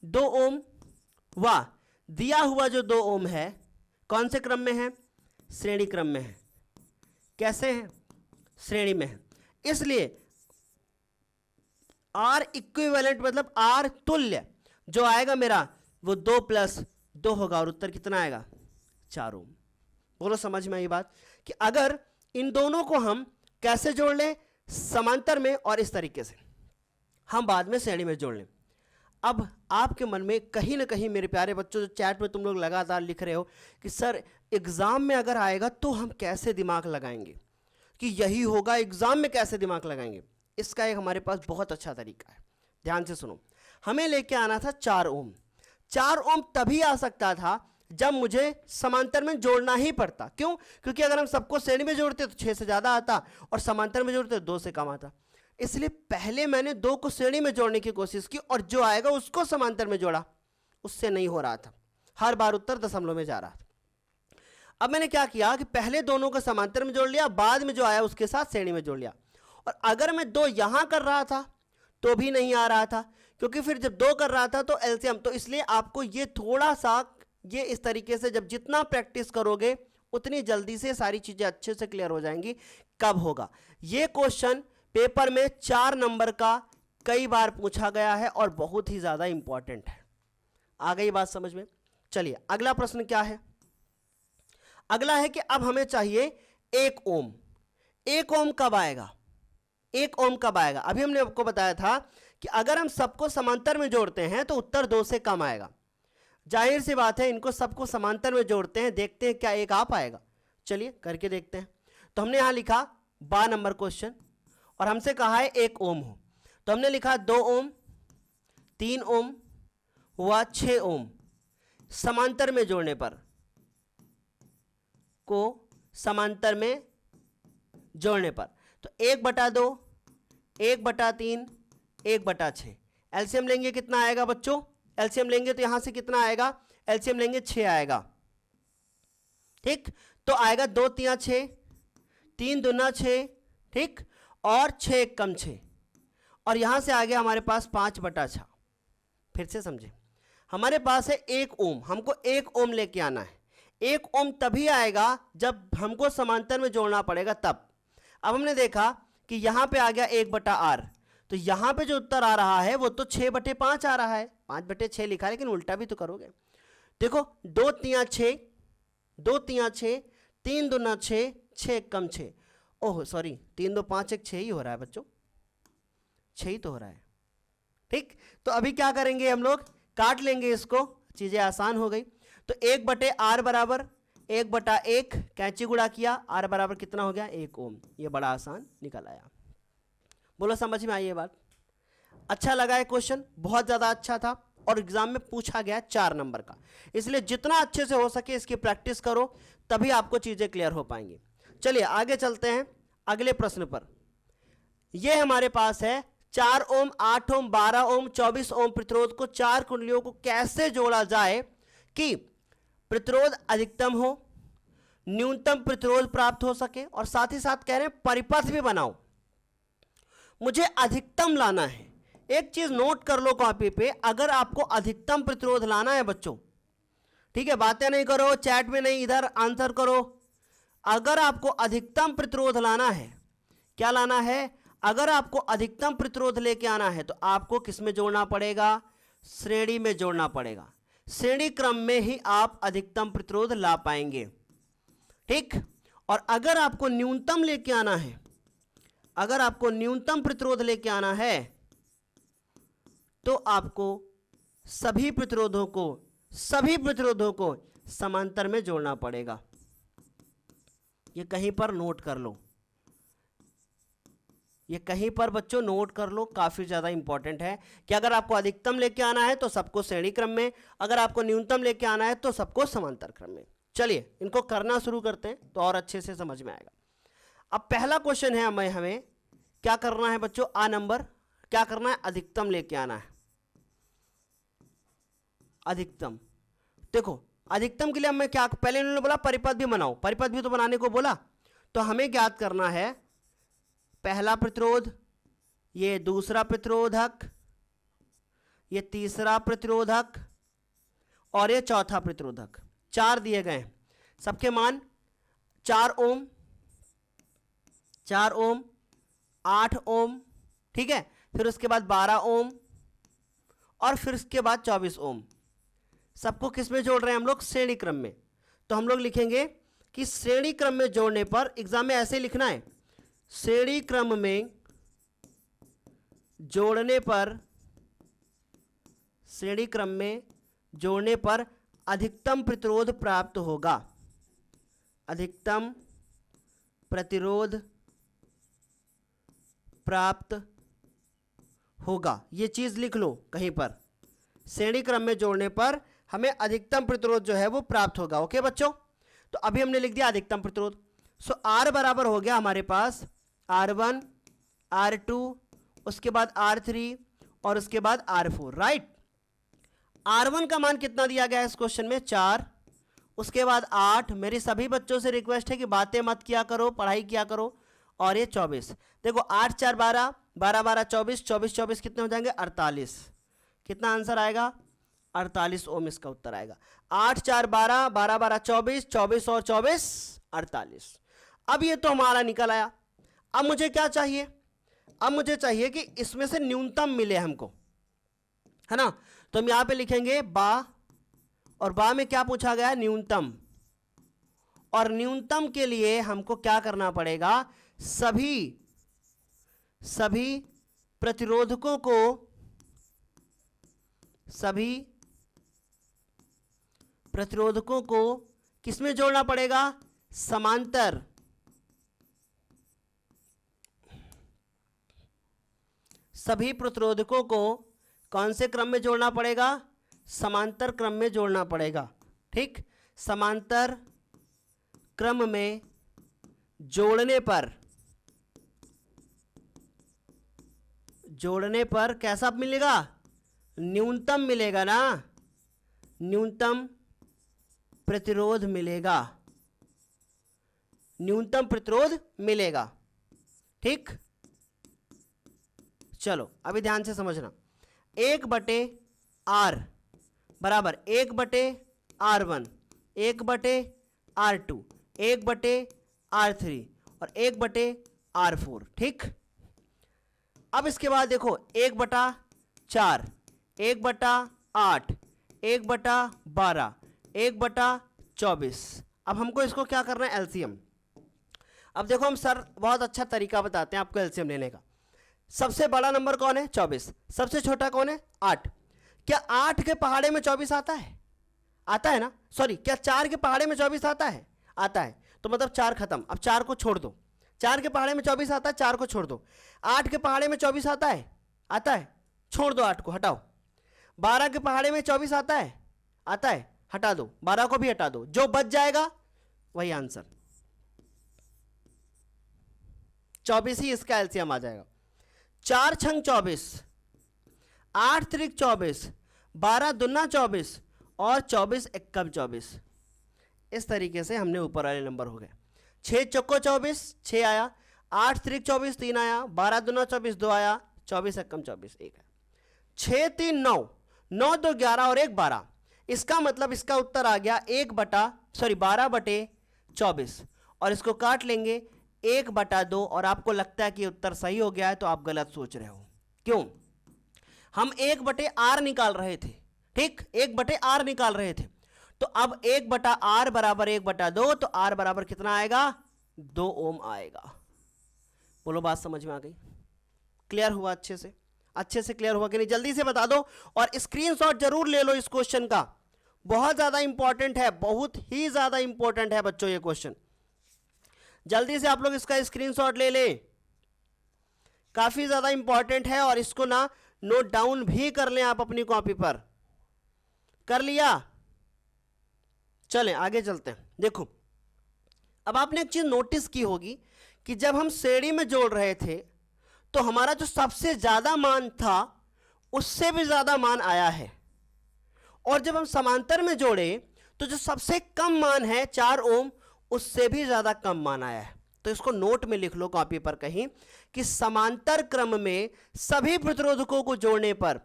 2 ओम व दिया हुआ जो 2 ओम है कौन से क्रम में है? श्रेणी क्रम में है। कैसे है? श्रेणी में है। इसलिए R इक्विवेलेंट मतलब R तुल्य जो आएगा मेरा वो 2 + 2 होगा और उत्तर कितना आएगा? 4 ओम। बोलो समझ में आई बात कि अगर इन दोनों को हम कैसे जोड़ लें? समांतर में, और इस तरीके से हम बाद में श्रेणी में जोड़ लें। अब आपके मन में कहीं ना कहीं मेरे प्यारे बच्चों, जो चैट में तुम लोग लगातार लिख रहे हो कि सर एग्जाम में अगर आएगा तो हम कैसे दिमाग लगाएंगे, कि यही होगा एग्जाम में कैसे दिमाग लगाएंगे। इसका एक हमारे पास बहुत अच्छा तरीका है, ध्यान से सुनो। हमें लेके आना था 4 ओम। 4 ओम तभी आ सकता था जब मुझे समांतर में जोड़ना ही पड़ता। क्यों? क्योंकि अगर हम सबको श्रेणी में जोड़ते तो 6 से ज्यादा आता और समांतर में जोड़ते तो 2 से कम आता। इसलिए पहले मैंने 2 को श्रेणी में जोड़ने की कोशिश की और जो आएगा उसको समांतर में जोड़ा, उससे नहीं हो रहा था, हर बार उत्तर दशमलव में जा रहा था। अब मैंने क्या किया कि पहले दोनों को समांतर में जोड़ लिया, बाद में जो आया उसके साथ श्रेणी में जोड़ लिया। और अगर मैं 2 यहां कर रहा था तो भी नहीं आ रहा था, क्योंकि फिर जब 2 कर रहा था तो एलसीएम, तो इसलिए आपको ये थोड़ा सा ये इस तरीके से जब जितना प्रैक्टिस करोगे उतनी जल्दी से सारी चीजें अच्छे से क्लियर हो जाएंगी। कब होगा ये क्वेश्चन? पेपर में 4 नंबर का कई बार पूछा गया है और बहुत ही ज्यादा इंपॉर्टेंट है। आ गई बात समझ में? चलिए अगला प्रश्न क्या है? अगला है कि अब हमें चाहिए 1 ओम। 1 ओम कब आएगा? 1 ओम कब आएगा? अभी हमने आपको बताया था कि अगर हम सबको समांतर में जोड़ते हैं तो उत्तर 2 से कम आएगा। जाहिर सी बात है, इनको सबको समांतर में जोड़ते हैं, देखते हैं क्या 1 आ पाएगा। चलिए करके देखते हैं। तो हमने यहां लिखा 12 नंबर क्वेश्चन और हमसे कहा है 1 ओम हो, तो हमने लिखा 2 ओम 3 ओम व 6 ओम समांतर में जोड़ने पर को समांतर में जोड़ने पर, तो 1/2 1/3 1/6 एलसीएम लेंगे कितना आएगा बच्चों? एलसीएम लेंगे तो यहां से कितना आएगा? एलसीएम लेंगे 6 आएगा। ठीक, तो आएगा 2 × 3 = 6, 3 दूना 6, ठीक, और 6 एकम 6, और यहां से आ गया हमारे पास 5/6। फिर से समझे, हमारे पास है 1 ओम, हमको 1 ओम लेके आना है। 1 ओम तभी आएगा जब हमको समांतर में जोड़ना पड़ेगा तब। अब हमने देखा कि यहां पे आ गया 1/r, तो यहां पे जो उत्तर आ रहा है वो तो 6/5 आ रहा है। 5/6 लिखा है लेकिन उल्टा भी तो करोगे। देखो 2 × 3 = 6, 2 × 3 = 6, 3 दूना 6, 6 एकम 6, ओह सॉरी 3 2 5 1 6 ही हो रहा है बच्चों, 6 ही तो हो रहा है। ठीक, तो अभी क्या करेंगे हम लोग? काट लेंगे इसको, चीजें आसान हो गई। तो 1/r बराबर 1/1 कैंची गुणा किया, r बराबर कितना हो गया? 1 ओम। ये बड़ा आसान निकल आया। बोलो समझ में आई ये बात? अच्छा लगा है क्वेश्चन? बहुत ज्यादा अच्छा था और एग्जाम में पूछा गया 4 नंबर का, इसलिए जितना अच्छे से हो सके इसकी प्रैक्टिस करो, तभी आपको चीजें क्लियर हो पाएंगी। चलिए आगे चलते हैं अगले प्रश्न पर। यह हमारे पास है 4 ओम 8 ओम 12 ओम 24 ओम प्रतिरोध को 4 कुंडलियों को कैसे जोड़ा जाए कि प्रतिरोध अधिकतम हो, न्यूनतम प्रतिरोध प्राप्त हो सके, और साथ ही साथ कह रहे हैं परिपथ भी बनाओ, मुझे अधिकतम लाना है। एक चीज नोट कर लो कॉपी पे, अगर आपको अधिकतम प्रतिरोध लाना है बच्चों, ठीक है, बातें नहीं करो, चैट में नहीं, इधर आंसर करो। अगर आपको अधिकतम प्रतिरोध लाना है, क्या लाना है, अगर आपको अधिकतम प्रतिरोध लेके आना है तो आपको किस में जोड़ना पड़ेगा, श्रेणी में जोड़ना पड़ेगा। श्रेणी क्रम में ही आप अधिकतम प्रतिरोध ला पाएंगे, ठीक। और अगर आपको न्यूनतम लेके आना है, अगर आपको न्यूनतम प्रतिरोध लेके आना है तो आपको सभी प्रतिरोधों को समांतर में जोड़ना पड़ेगा। ये कहीं पर नोट कर लो, ये कहीं पर बच्चों नोट कर लो, काफी ज्यादा इंपॉर्टेंट है कि अगर आपको अधिकतम लेके आना है तो सबको श्रेणी क्रम में, अगर आपको न्यूनतम लेके आना है तो सबको समांतर क्रम में। चलिए इनको करना शुरू करते हैं तो और अच्छे से समझ में आएगा। अब पहला क्वेश्चन है, हमें क्या करना है बच्चों, आ नंबर, क्या करना है, अधिकतम लेके आना है। अधिकतम, देखो अधिकतम के लिए हमें क्या, पहले इन्होंने बोला परिपथ भी बनाओ, परिपथ भी तो बनाने को बोला, तो हमें ज्ञात करना है पहला प्रतिरोध, ये दूसरा प्रतिरोधक, ये तीसरा प्रतिरोधक और ये चौथा प्रतिरोधक। 4 दिए गए हैं, सबके मान 4 ओम, 4 ओम, 8 ओम, ठीक है, फिर उसके बाद 12 ओम और फिर उसके बाद 24 ओम। सबको किस में जोड़ रहे हैं हम लोग, श्रेणी क्रम में। तो हम लोग लिखेंगे कि श्रेणी क्रम में जोड़ने पर, एग्जाम में ऐसे लिखना है, श्रेणी क्रम में जोड़ने पर, श्रेणी क्रम में जोड़ने पर अधिकतम प्रतिरोध प्राप्त होगा, अधिकतम प्रतिरोध प्राप्त होगा। ये चीज लिख लो कहीं पर, श्रेणी क्रम में जोड़ने पर हमें अधिकतम प्रतिरोध जो है वो प्राप्त होगा। ओके बच्चों, तो अभी हमने लिख दिया अधिकतम प्रतिरोध। सो R बराबर हो गया हमारे पास R1, R2, उसके बाद R3 और उसके बाद R4, राइट। R1 का मान कितना दिया गया है इस क्वेश्चन में, 4, उसके बाद 8। मेरी सभी बच्चों से रिक्वेस्ट है कि बातें मत किया करो, पढ़ाई किया करो। और ये 24, देखो 8 4 12, 12 12 24, 24 24 कितने हो जाएंगे, 48। कितना आंसर आएगा, 48 ओम इसका उत्तर आएगा। 8 4 12, 12 12 24, 24 और 24 48। अब ये तो हमारा निकल आया। अब मुझे क्या चाहिए, अब मुझे चाहिए कि इसमें से न्यूनतम मिले हमको, है ना। तो हम यहां पे लिखेंगे बा, और बा में क्या पूछा गया, न्यूनतम। और न्यूनतम के लिए हमको क्या करना पड़ेगा, सभी प्रतिरोधकों को, सभी प्रतिरोधकों को किसमें जोड़ना पड़ेगा, समांतर, सभी प्रतिरोधकों को कौन से क्रम में जोड़ना पड़ेगा, समांतर क्रम में जोड़ना पड़ेगा, ठीक। समांतर क्रम में जोड़ने पर कैसा मिलेगा, न्यूनतम मिलेगा ना, न्यूनतम प्रतिरोध मिलेगा, न्यूनतम प्रतिरोध मिलेगा, ठीक। चलो अभी ध्यान से समझना, 1/R बराबर 1/R1, 1/R2, 1/R3 और 1/R4, ठीक। अब इसके बाद देखो 1/4, 1/8, 1/12, 1/24। अब हमको इसको क्या करना है, एलसीएम। अब देखो हम सर बहुत अच्छा तरीका बताते हैं आपको एलसीएम लेने का। सबसे बड़ा नंबर कौन है, 24। सबसे छोटा कौन है, 8। क्या 8 के पहाड़े में 24 आता है, आता है ना, सॉरी, क्या 4 के पहाड़े में 24 आता है, आता है। तो मतलब 4 खत्म, अब 4 को छोड़ दो। 4 के पहाड़े में 24 आता है, 4 को छोड़ दो। 8 के पहाड़े में 24 आता है, आता है, छोड़ दो, 8 को हटाओ। 12 के पहाड़े में 24 आता है, आता है, हटा दो, 12 को भी हटा दो, जो बच जाएगा वही आंसर, 24 ही इसका एलसीएम आ जाएगा। 4 छंग 24, 8 त्रिक 24, 12 दूना 24 और 24 एक्कम 24। इस तरीके से हमने ऊपर वाले नंबर हो गए। 6 चौको 24, 6 आया, 8 त्रिक 24, 3 आया, 12 दूना 24, 2 आया, 24 एकम 24, 1 है। 6 3 9, 9 2 11 और 1 12। इसका मतलब इसका उत्तर आ गया 12/24 और इसको काट लेंगे 1/2 और आपको लगता है कि उत्तर सही हो गया है तो आप गलत सोच रहे हो। क्यों? हम 1/r निकाल रहे थे, ठीक, 1/r निकाल रहे थे, तो अब 1/r बराबर 1/2, तो r बराबर कितना आएगा? 2 ओम आएगा। बोलो बात समझ में आ गई? क्लियर हुआ? अच्छे से क्लियर हुआ कि नहीं? जल्दी से बता दो और स्क्रीनशॉट जरूर ले लो इस क्वेश्चन का, बहुत ज्यादा इंपॉर्टेंट है, बहुत ही ज्यादा इंपॉर्टेंट है बच्चों ये क्वेश्चन। जल्दी से आप लोग इसका स्क्रीनशॉट ले लें, काफी ज्यादा इंपॉर्टेंट है और इसको ना नोट डाउन भी कर लें आप अपनी कॉपी पर। कर लिया? चलें आगे चलते हैं। देखो अब आपने एक चीज नोटिस की होगी कि जब हम श्रेणी में जोड़ रहे थे तो हमारा जो सबसे ज्यादा मान था उससे भी ज्यादा मान आया है, और जब हम समांतर में जोड़े तो जो सबसे कम मान है 4 ओम उससे भी ज्यादा कम मान आया है। तो इसको नोट में लिख लो कॉपी पर कहीं कि समांतर क्रम में सभी प्रतिरोधकों को जोड़ने पर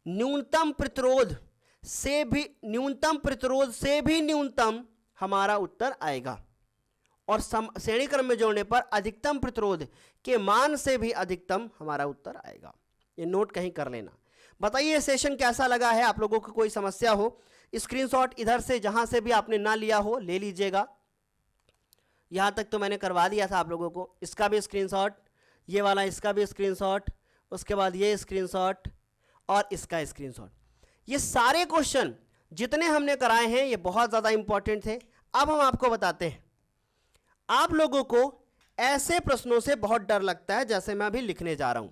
न्यूनतम प्रतिरोध से भी न्यूनतम हमारा उत्तर आएगा, और श्रेणी क्रम में जोड़ने पर अधिकतम प्रतिरोध के मान से भी अधिकतम हमारा उत्तर आएगा। ये नोट कहीं कर लेना। बताइए सेशन कैसा लगा है? आप लोगों को कोई समस्या हो, स्क्रीनशॉट इधर से जहां से भी आपने ना लिया हो ले लीजिएगा। यहां तक तो मैंने करवा दिया था आप लोगों को। इसका भी स्क्रीनशॉट, ये वाला इसका भी स्क्रीनशॉट, उसके बाद ये स्क्रीनशॉट और इसका स्क्रीनशॉट। ये सारे क्वेश्चन जितने हमने कराए हैं ये बहुत ज़्यादा इंपॉर्टेंट थे। अब हम आपको बताते हैं, आप लोगों को ऐसे प्रश्नों से बहुत डर लगता है जैसे मैं अभी लिखने जा रहा हूं।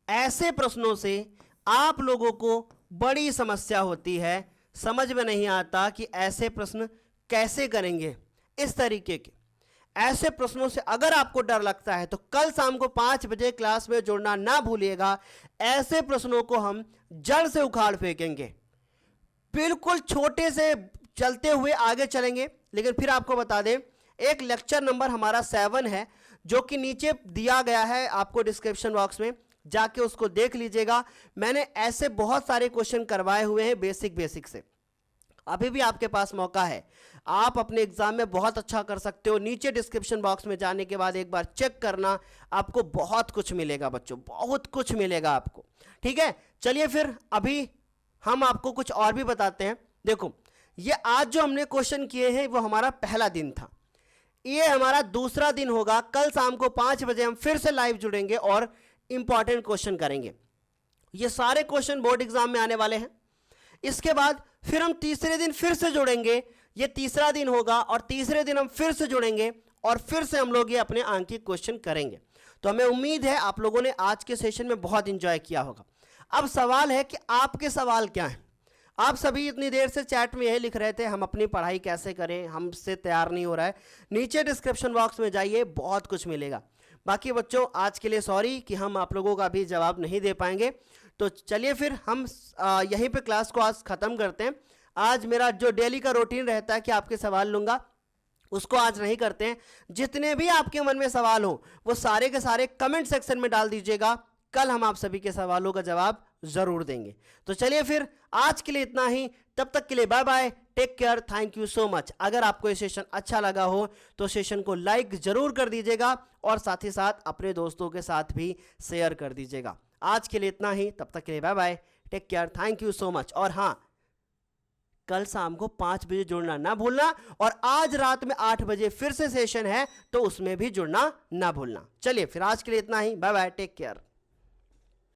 ऐसे प्रश्नों से आप लोगों को बड़ी समस्या होती है, समझ में नहीं आता कि ऐसे प्रश्न कैसे करेंगे। इस तरीके के ऐसे प्रश्नों से अगर आपको डर लगता है तो कल शाम को 5 बजे क्लास में जुड़ना ना भूलिएगा। ऐसे प्रश्नों को हम जड़ से उखाड़ फेंकेंगे, बिल्कुल छोटे से चलते हुए आगे चलेंगे। लेकिन फिर आपको बता दें, एक लेक्चर नंबर हमारा 7 है जो कि नीचे दिया गया है आपको डिस्क्रिप्शन बॉक्स में, जाके उसको देख लीजिएगा। मैंने ऐसे बहुत सारे क्वेश्चन करवाए हुए हैं बेसिक से। अभी भी आपके पास मौका है, आप अपने एग्जाम में बहुत अच्छा कर सकते हो। नीचे डिस्क्रिप्शन बॉक्स में जाने के बाद एक बार चेक करना, आपको बहुत कुछ मिलेगा बच्चों, बहुत कुछ मिलेगा आपको। ठीक है, चलिए फिर अभी हम आपको कुछ और भी बताते हैं। देखो ये आज जो हमने क्वेश्चन किए हैं वो हमारा पहला दिन था, ये हमारा दूसरा दिन होगा। कल शाम को 5 बजे हम फिर से लाइव जुड़ेंगे और इंपॉर्टेंट क्वेश्चन करेंगे। ये सारे क्वेश्चन बोर्ड एग्जाम में आने वाले हैं। इसके बाद फिर हम तीसरे दिन फिर से जुड़ेंगे, ये तीसरा दिन होगा, और तीसरे दिन हम फिर से जुड़ेंगे और फिर से हम लोग ये अपने आंकिक क्वेश्चन करेंगे। तो हमें उम्मीद है आप लोगों ने आज के सेशन में बहुत इंजॉय किया होगा। अब सवाल है कि आपके सवाल क्या हैं। आप सभी इतनी देर से चैट में यही लिख रहे थे हम अपनी पढ़ाई कैसे करें, हमसे तैयार नहीं हो रहा है। नीचे डिस्क्रिप्शन बॉक्स में जाइए, बहुत कुछ मिलेगा। बाकी बच्चों आज के लिए सॉरी कि हम आप लोगों का भी जवाब नहीं दे पाएंगे। तो चलिए फिर हम यहीं पे क्लास को आज ख़त्म करते हैं। आज मेरा जो डेली का रूटीन रहता है कि आपके सवाल लूँगा, उसको आज नहीं करते हैं। जितने भी आपके मन में सवाल हो वो सारे के सारे कमेंट सेक्शन में डाल दीजिएगा, कल हम आप सभी के सवालों का जवाब ज़रूर देंगे। तो चलिए फिर आज के लिए इतना ही, तब तक के लिए bye bye, take care, thank you so much. अगर आपको ये सेशन अच्छा लगा हो तो सेशन को लाइक ज़रूर कर दीजिएगा और साथ ही साथ अपने दोस्तों के साथ भी शेयर कर दीजिएगा। आज के लिए इतना ही, तब तक के लिए bye bye, take care, thank you so much. और हाँ, कल शाम को 5 बजे जुड़ना ना भूलना, और आज रात में 8 बजे फिर से सेशन है तो उसमें भी जुड़ना ना भूलना। चलिए फिर आज के लिए इतना ही, बाय बाय, टेक केयर।